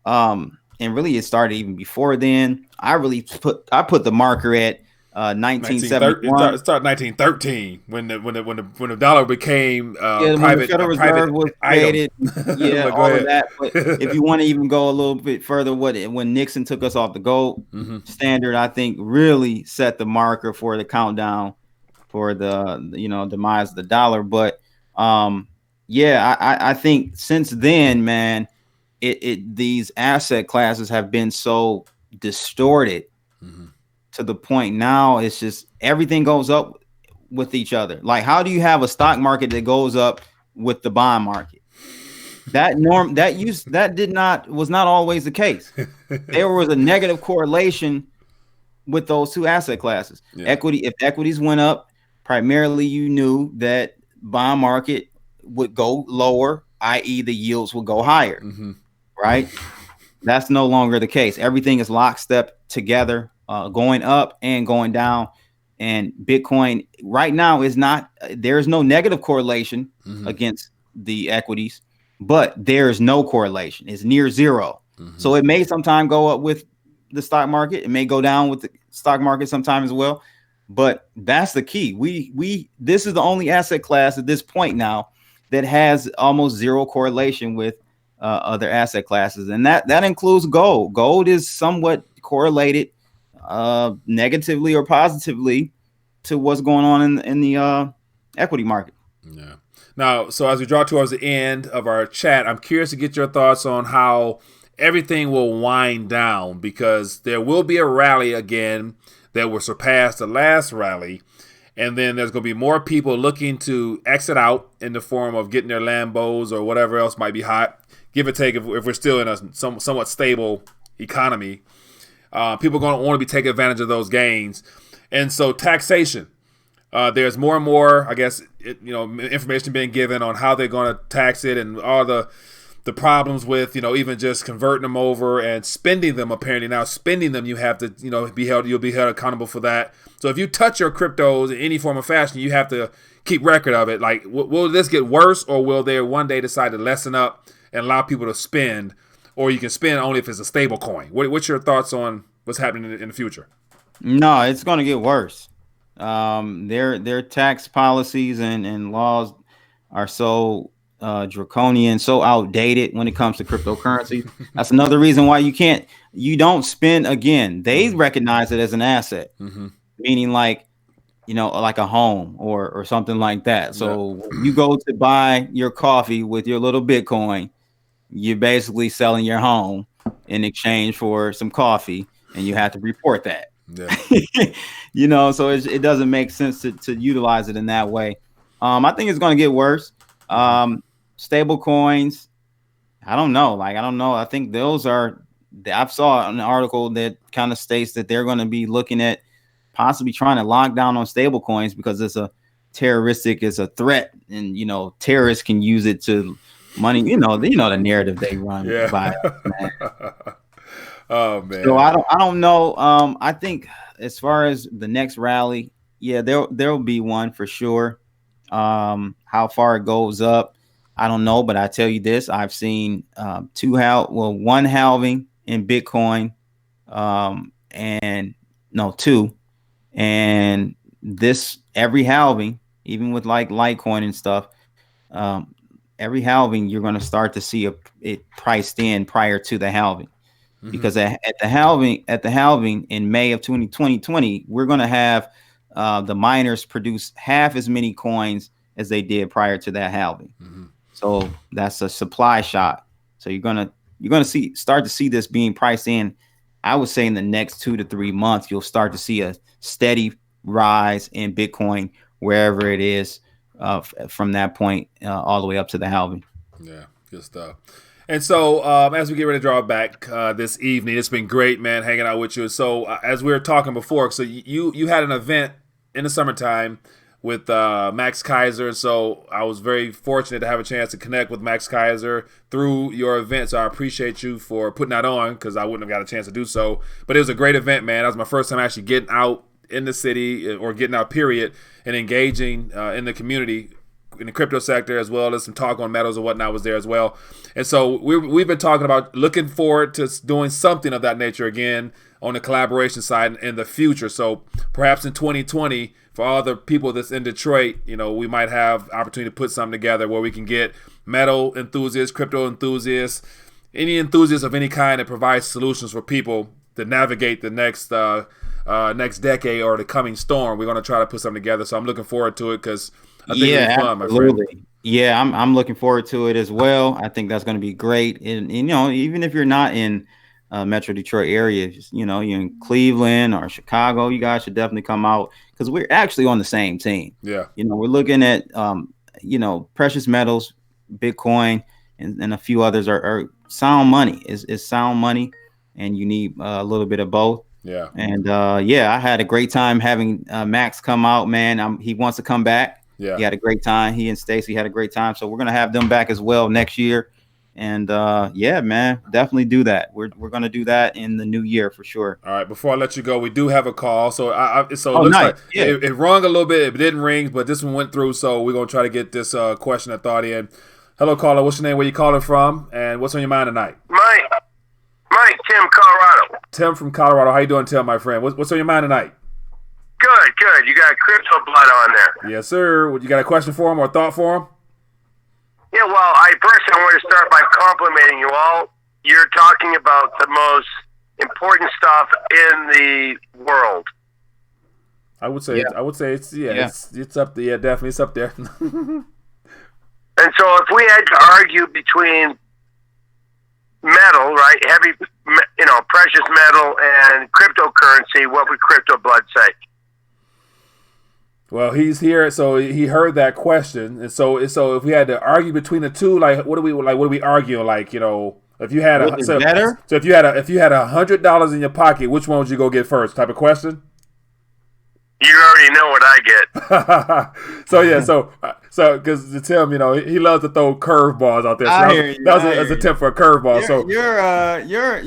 B: and really it started even before then. I put the marker at 1971.
A: It started 1913 when the dollar became private.
B: When the Federal Reserve was created. All of that. But if you want to even go a little bit further, when Nixon took us off the gold standard, I think really set the marker for the countdown for the demise of the dollar. But I think since then, man, these asset classes have been so distorted. To the point now, it's just everything goes up with each other. Like, how do you have a stock market that goes up with the bond market? That was not always the case. There was a negative correlation with those two asset classes. If equities went up, primarily you knew that bond market would go lower, i.e., the yields would go higher. Right? That's no longer the case. Everything is lockstep together. Going up and going down, and Bitcoin right now there's no negative correlation against the equities, but there's no correlation. It's near zero. So it may sometime go up with the stock market. It may go down with the stock market sometime as well. But that's the key. This is the only asset class at this point now that has almost zero correlation with other asset classes. And that includes gold. Gold is somewhat correlated negatively or positively to what's going on in the equity market.
A: Yeah. Now, so as we draw towards the end of our chat, I'm curious to get your thoughts on how everything will wind down, because there will be a rally again that will surpass the last rally. And then there's going to be more people looking to exit out in the form of getting their Lambos or whatever else might be hot, give or take if we're still in a somewhat stable economy. People are going to want to be taking advantage of those gains. And so taxation, there's more and more, I guess, information being given on how they're going to tax it and all the problems with, even just converting them over and spending them. Apparently now spending them, you have to, you'll be held accountable for that. So if you touch your cryptos in any form of fashion, you have to keep record of it. Like, will this get worse, or will they one day decide to lessen up and allow people to spend? Or you can spend only if it's a stable coin. What's your thoughts on what's happening in the future?
B: No, it's going to get worse. Their tax policies and laws are so draconian, so outdated when it comes to cryptocurrency. That's another reason why you don't spend again. They recognize it as an asset, meaning like a home or something like that. So you go to buy your coffee with your little Bitcoin, you're basically selling your home in exchange for some coffee, and you have to report that. So it doesn't make sense to utilize it in that way. I think it's going to get worse. Stable coins, I don't know. I think those are. I saw an article that kind of states that they're going to be looking at possibly trying to lock down on stable coins because it's a threat, and terrorists can use it to money. The narrative they run by us, man.
A: Oh man.
B: So I don't know. I think as far as the next rally, yeah, there'll be one for sure. How far it goes up, I don't know, but I tell you this: I've seen one halving in Bitcoin, two, and this every halving, even with like Litecoin and stuff, every halving you're going to start to see it priced in prior to the halving. Because at the halving in May of 2020, we're going to have the miners produce half as many coins as they did prior to that halving. So that's a supply shock. So you're gonna start to see this being priced in. I would say in the next 2 to 3 months, you'll start to see a steady rise in Bitcoin wherever it is from that point all the way up to the halving.
A: Yeah, good stuff. And so as we get ready to draw back this evening, it's been great, man, hanging out with you. So as we were talking before, so you had an event in the summertime with Max Keiser. So I was very fortunate to have a chance to connect with Max Keiser through your event. So I appreciate you for putting that on because I wouldn't have got a chance to do so. But it was a great event, man. That was my first time actually getting out in the city or getting out, period, and engaging in the community in the crypto sector, as well as some talk on metals and whatnot was there as well. And so we've been talking about looking forward to doing something of that nature again on the collaboration side in the future. So perhaps in 2020, for all the people that's in Detroit, we might have opportunity to put something together where we can get metal enthusiasts, crypto enthusiasts, any enthusiasts of any kind that provides solutions for people to navigate the next decade or the coming storm. We're going to try to put something together. So I'm looking forward to it because I think it'll be fun, my friend.
B: Yeah, I'm looking forward to it as well. I think that's going to be great. And even if you're not in Metro Detroit area, you're in Cleveland or Chicago, you guys should definitely come out because we're actually on the same team.
A: Yeah.
B: We're looking at, precious metals, Bitcoin, and a few others are sound money. Is sound money, and you need a little bit of both.
A: Yeah.
B: And I had a great time having Max come out, man. He wants to come back.
A: Yeah.
B: He had a great time. He and Stacy had a great time. So we're going to have them back as well next year. And man, definitely do that. We're going to do that in the new year for sure.
A: All right. Before I let you go, we do have a call. So it looks
B: nice.
A: like it rung a little bit. It didn't ring, but this one went through. So we're going to try to get this question of thought in. Hello, caller. What's your name? Where you calling from? And what's on your mind tonight?
C: Mike, Tim, Colorado.
A: Tim from Colorado. How you doing, Tim, my friend? What's on your mind tonight?
C: Good. You got crypto blood on there.
A: Yes, sir. You got a question for him or a thought for him?
C: Yeah, well, I want to start by complimenting you all. You're talking about the most important stuff in the world.
A: I would say it's up there. Yeah, definitely it's up there.
C: And so if we had to argue between metal, right, heavy, precious metal and cryptocurrency, what would crypto blood say?
A: Well, he's here, so he heard that question, and so if we had to argue between the two, what are we arguing? If you had if you had $100 in your pocket, which one would you go get first? Type of question.
C: You already know what I get.
A: So because Tim, he loves to throw curveballs out there. So that was an attempt for a curveball. So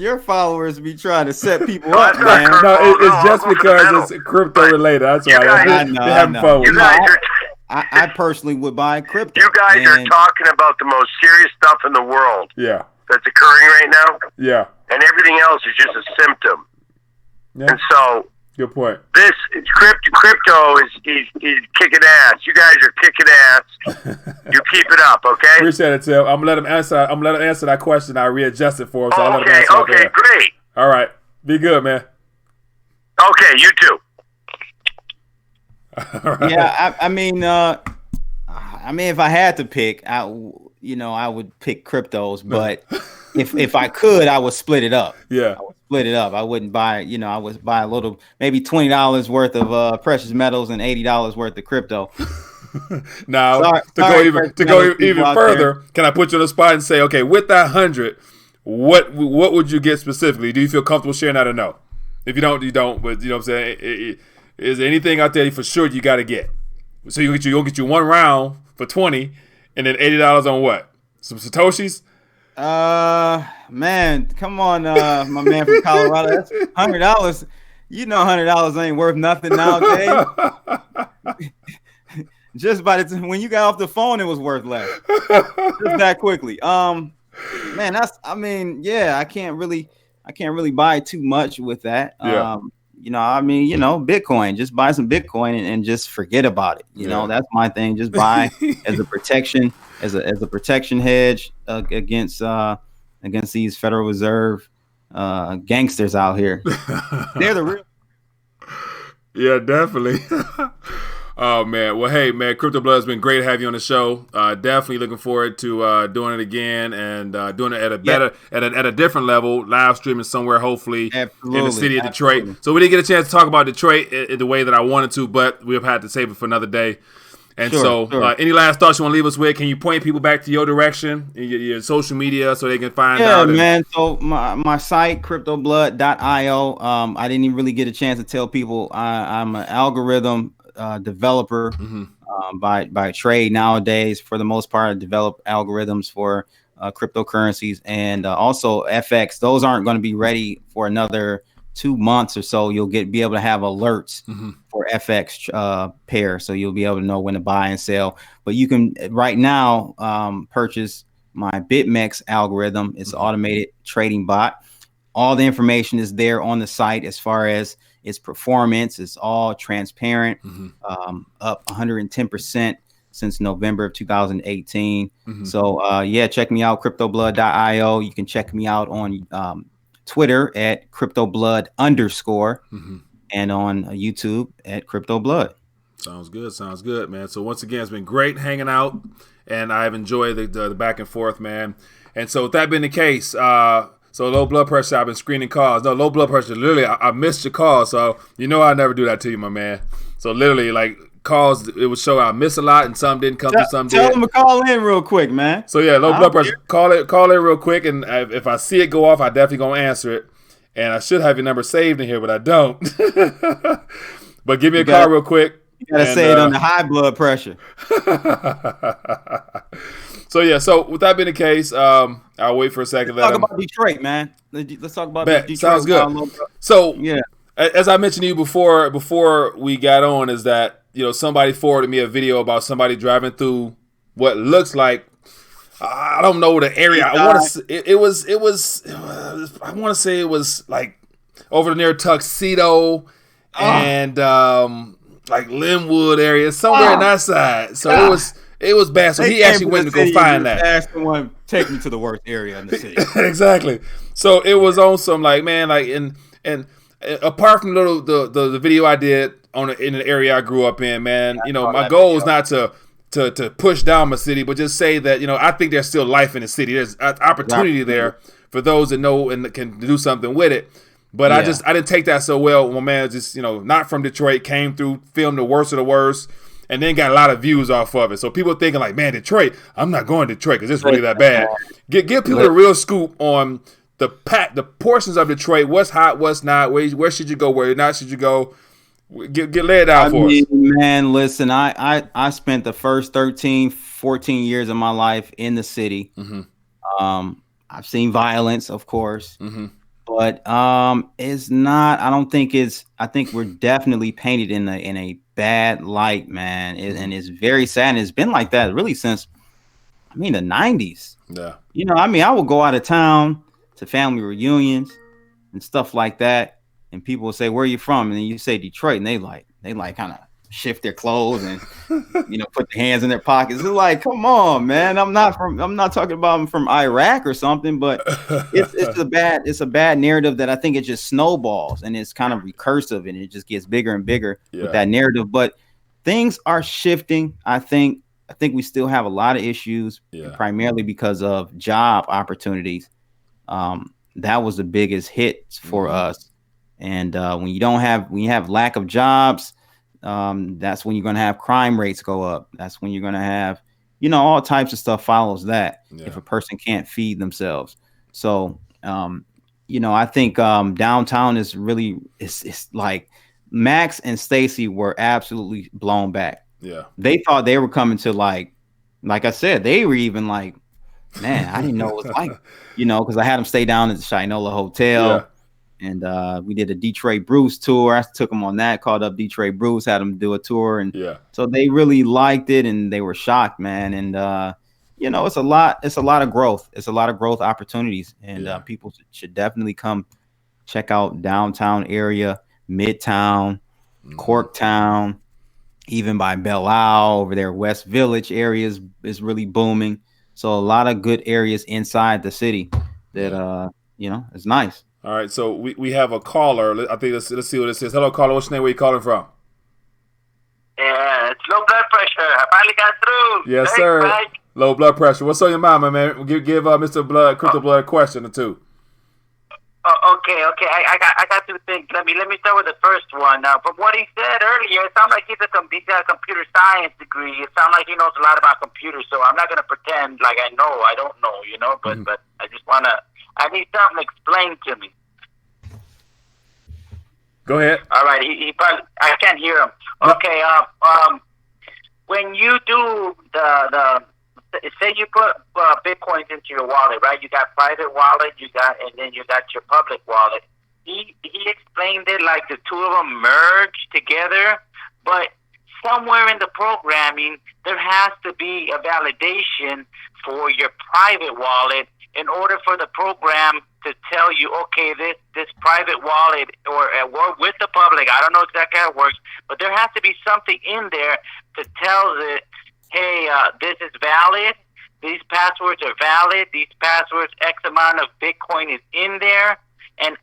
B: your followers be trying to set people up, man.
A: It's just because it's crypto related. That's why they're having fun with it.
B: I personally would buy crypto.
C: You guys are talking about the most serious stuff in the world.
A: Yeah.
C: That's occurring right now.
A: Yeah.
C: And everything else is just a symptom.
A: Yeah.
C: And so.
A: Good point.
C: This crypto is kicking ass. You guys are kicking ass. You keep it up, okay?
A: Appreciate it, Tim. I'm gonna let him answer that question. I readjust it for him. So I'll let him answer
C: okay, great.
A: All right, be good, man.
C: Okay, you too.
A: Right.
B: Yeah, I mean, if I had to pick, I would pick cryptos, but if I could, I would split it up.
A: Yeah.
B: Split it up. I wouldn't buy, I would buy a little, maybe $20 worth of precious metals and $80 worth of crypto.
A: Now, to go even further, can I put you on the spot and say, okay, with that 100, what would you get specifically? Do you feel comfortable sharing that or no? If you don't, you don't. But you know what I'm saying? Is there anything out there for sure you got to get? So you'll get you one round for 20, and then $80 on what? Some Satoshis?
B: Man, come on, my man from Colorado. That's $100. You know, $100 ain't worth nothing nowadays. Just by the time when you got off the phone, it was worth less. Just that quickly. Man, I can't really buy too much with that.
A: Yeah.
B: Bitcoin. Just buy some Bitcoin and just forget about it. You know, that's my thing. Just buy as a protection, as a protection hedge against these Federal Reserve gangsters out here. They're the real.
A: Yeah, definitely. Oh man, well, hey man, Crypto Blood, has been great to have you on the show. Definitely looking forward to doing it again and doing it at a better, at a different level, live streaming somewhere, hopefully in the city of Detroit. So we didn't get a chance to talk about Detroit in the way that I wanted to, but we've had to save it for another day. And any last thoughts you want to leave us with? Can you point people back to your direction, your social media, so they can find out?
B: Yeah, man. So my site, cryptoblood.io. I didn't even really get a chance to tell people I'm an algorithm developer by trade nowadays. For the most part, I develop algorithms for cryptocurrencies and also FX. Those aren't going to be ready for another 2 months or so. You'll be able to have alerts for FX pair, so you'll be able to know when to buy and sell. But you can right now purchase my BitMEX algorithm. It's an automated trading bot. All the information is there on the site as far as its performance. It's all transparent, up 110% since November of 2018. So check me out, cryptoblood.io. You can check me out on Twitter at cryptoblood_, and on YouTube at cryptoblood.
A: Sounds good, man. So once again, it's been great hanging out, and I've enjoyed the back and forth, man. And so with that being the case, so low blood pressure, I've been screening calls. No, low blood pressure, literally, I missed your call. So you know I never do that to you, my man. So literally, like, calls, it would show I miss a lot and some didn't come through, some did.
B: Tell them to call in real quick, man.
A: So yeah, low blood pressure, call in real quick, and if I see it go off, I definitely gonna answer it. And I should have your number saved in here, but I don't. But give me a call real quick.
B: You gotta say it on the high blood pressure.
A: So with that being the case, I'll wait for a second.
B: Let's talk about Detroit, man. Let's talk about Detroit.
A: Sounds good. So yeah, as I mentioned to you before we got on, is that, you know, somebody forwarded me a video about somebody driving through what looks like, I don't know the area. I want to say it was like over near Tuxedo and like Linwood area, somewhere in that side. So it was bad. So he actually went to go find that.
B: Asked someone, take me to the worst area in the city.
A: Exactly. So it was on some like, man, like and apart from the video I did in the area I grew up in, man, you know, my goal is not to push down my city, but just say that, you know, I think there's still life in the city. There's opportunity there for those that know and can do something with it. But I didn't take that so well. My man just, you know, not from Detroit, came through, filmed the worst of the worst, and then got a lot of views off of it. So people thinking like, man, Detroit, I'm not going to Detroit because it's really that bad. Give people a real scoop on the portions of Detroit. What's hot, what's not, where should you go, where not should you go. Get laid out for us.
B: Man, listen, I spent the first 13, 14 years of my life in the city. I've seen violence, of course, but it's not. I think we're definitely painted in a bad light, man, and it's very sad. And it's been like that really since, the 90s. Yeah, you know, I will go out of town to family reunions and stuff like that. And people will say, "Where are you from?" And then you say Detroit, and they kind of shift their clothes and you know, put their hands in their pockets. It's like, come on, man. I'm not talking about I'm from Iraq or something, but it's a bad narrative that I think it just snowballs and it's kind of recursive and it just gets bigger and bigger with that narrative. But things are shifting. I think we still have a lot of issues, primarily because of job opportunities. That was the biggest hit for us. And when you have lack of jobs, that's when you're going to have crime rates go up. That's when you're going to have, you know, all types of stuff follows that if a person can't feed themselves. So, you know, I think downtown is really, it's like Max and Stacy were absolutely blown back. Yeah. They thought they were coming to like I said, they were even like man, I didn't know it was like, because I had him stay down at the Shinola Hotel. And we did a Detroit Bruce tour. I took them on that, called up Detroit Bruce, had them do a tour. And so they really liked it and they were shocked, man. And, it's a lot of growth. It's a lot of growth opportunities. And people should definitely come check out downtown area, Midtown, Corktown, even by Belle Isle over there. West Village area is really booming. So a lot of good areas inside the city that, it's nice.
A: All right, so we have a caller. I think let's see what this is. Hello, caller. What's your name? Where you calling from?
D: Yeah, it's low blood pressure. I finally got through.
A: Yes,
D: Thanks,
A: sir.
D: Mike.
A: Low blood pressure. What's on your mind, my man? Give Mr. Blood, Crypto Blood, a question or two.
D: Okay. I got to think. Let me start with the first one. From what he said earlier, it sounds like he's got a computer science degree. It sounds like he knows a lot about computers. So I'm not gonna pretend like I know. I don't know, But I just I need something explained to me.
A: Go ahead.
D: All right. He probably, I can't hear him. Okay. When you do say you put Bitcoins into your wallet, right? You got private wallet, and then you got your public wallet. He explained it like the two of them merge together, but somewhere in the programming there has to be a validation for your private wallet in order for the program to tell you, okay, this private wallet or with the public, I don't know exactly how it works, but there has to be something in there that tells it, hey, this is valid, these passwords are valid, these passwords, X amount of Bitcoin is in there, and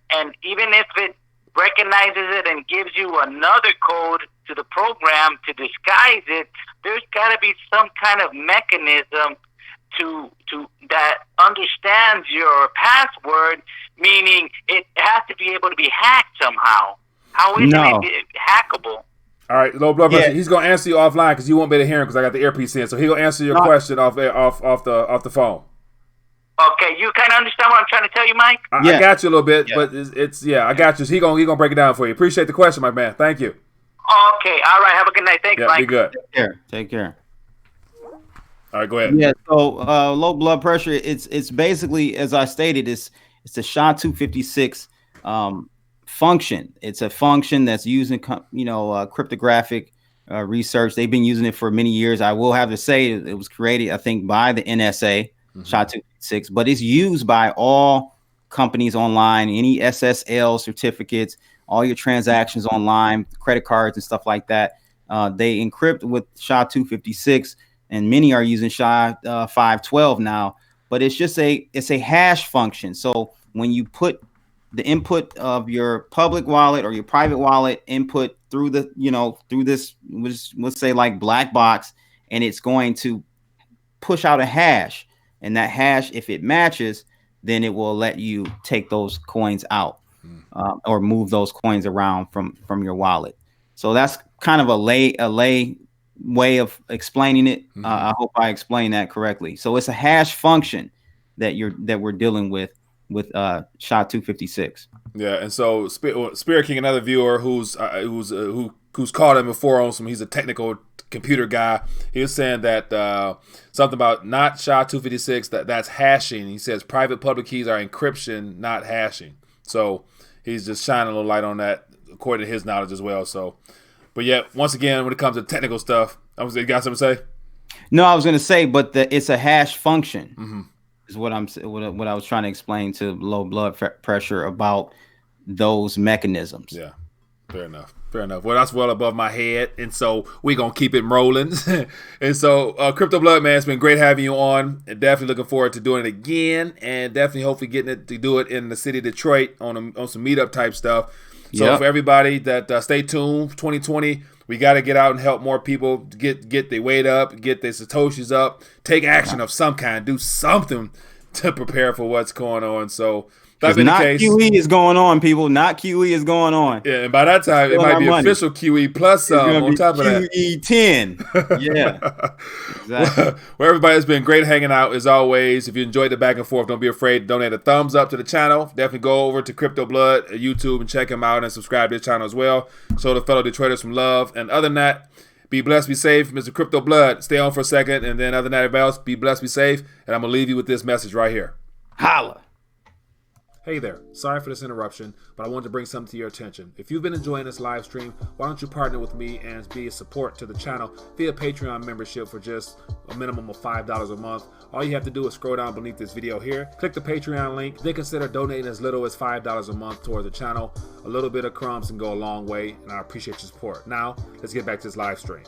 D: even if it recognizes it and gives you another code to the program to disguise it, there's got to be some kind of mechanism to that understands your password, meaning it has to be able to be hacked somehow. How is it hackable?
A: All right, low blood pressure. He's gonna answer you offline because you won't be able to hear him because I got the earpiece in. So he'll answer your question off the phone.
D: Okay, you kind of understand what I'm trying to tell you, Mike?
A: I got you a little bit, but it's I got you. So he gonna break it down for you. Appreciate the question, my man. Thank you.
D: Okay, all right. Have a good night. Thanks, Mike.
A: Be good.
B: Take care.
A: All right, go ahead.
B: Yeah, so low blood pressure, it's basically, as I stated, it's a SHA-256 function. It's a function that's using cryptographic research. They've been using it for many years. I will have to say it was created, I think, by the NSA, SHA-256, but it's used by all companies online, any SSL certificates, all your transactions online, credit cards and stuff like that. They encrypt with SHA-256. And many are using SHA-512 now, but it's just a hash function. So when you put the input of your public wallet or your private wallet input through this, let's say like black box, and it's going to push out a hash, and that hash, if it matches, then it will let you take those coins out or move those coins around from your wallet. So that's kind of a lay way of explaining it. I hope I explained that correctly. So it's a hash function that we're dealing with SHA-256.
A: Yeah, and so Spirit King, another viewer who's called him before on some, he's a technical computer guy. He was saying that something about not SHA-256 that's hashing. He says private public keys are encryption, not hashing. So he's just shining a little light on that according to his knowledge as well. So. But yet, once again, when it comes to technical stuff, you got something to say?
B: No, I was going to say, but it's a hash function is what I was trying to explain to low blood pressure about those mechanisms.
A: Yeah, fair enough. Well, that's well above my head, and so we're going to keep it rolling. And so, Crypto Blood, man, it's been great having you on, and definitely looking forward to doing it again, and definitely hopefully getting it to do it in the city of Detroit on some meetup type stuff. So for everybody that stay tuned, 2020, we got to get out and help more people get their weight up, get their Satoshis up, take action of some kind, do something to prepare for what's going on. So that's been the case.
B: QE is going on, people. Not QE is going on.
A: Yeah, and by that time, it might be official QE plus some on top of that.
B: QE 10. Yeah. Exactly.
A: Well, everybody, it's been great hanging out as always. If you enjoyed the back and forth, don't be afraid to donate a thumbs up to the channel. Definitely go over to Crypto Blood YouTube and check him out and subscribe to his channel as well. Show the fellow Detroiters some love. And other than that, Be blessed, be safe. Mr. Crypto Blood, stay on for a second. And then other than that, everybody else, be blessed, be safe. And I'm going to leave you with this message right here.
B: Holla.
A: Hey there, sorry for this interruption, but I wanted to bring something to your attention. If you've been enjoying this live stream, why don't you partner with me and be a support to the channel via Patreon membership for just a minimum of $5 a month. All you have to do is scroll down beneath this video here, click the Patreon link, then consider donating as little as $5 a month towards the channel. A little bit of crumbs can go a long way, and I appreciate your support. Now, let's get back to this live stream.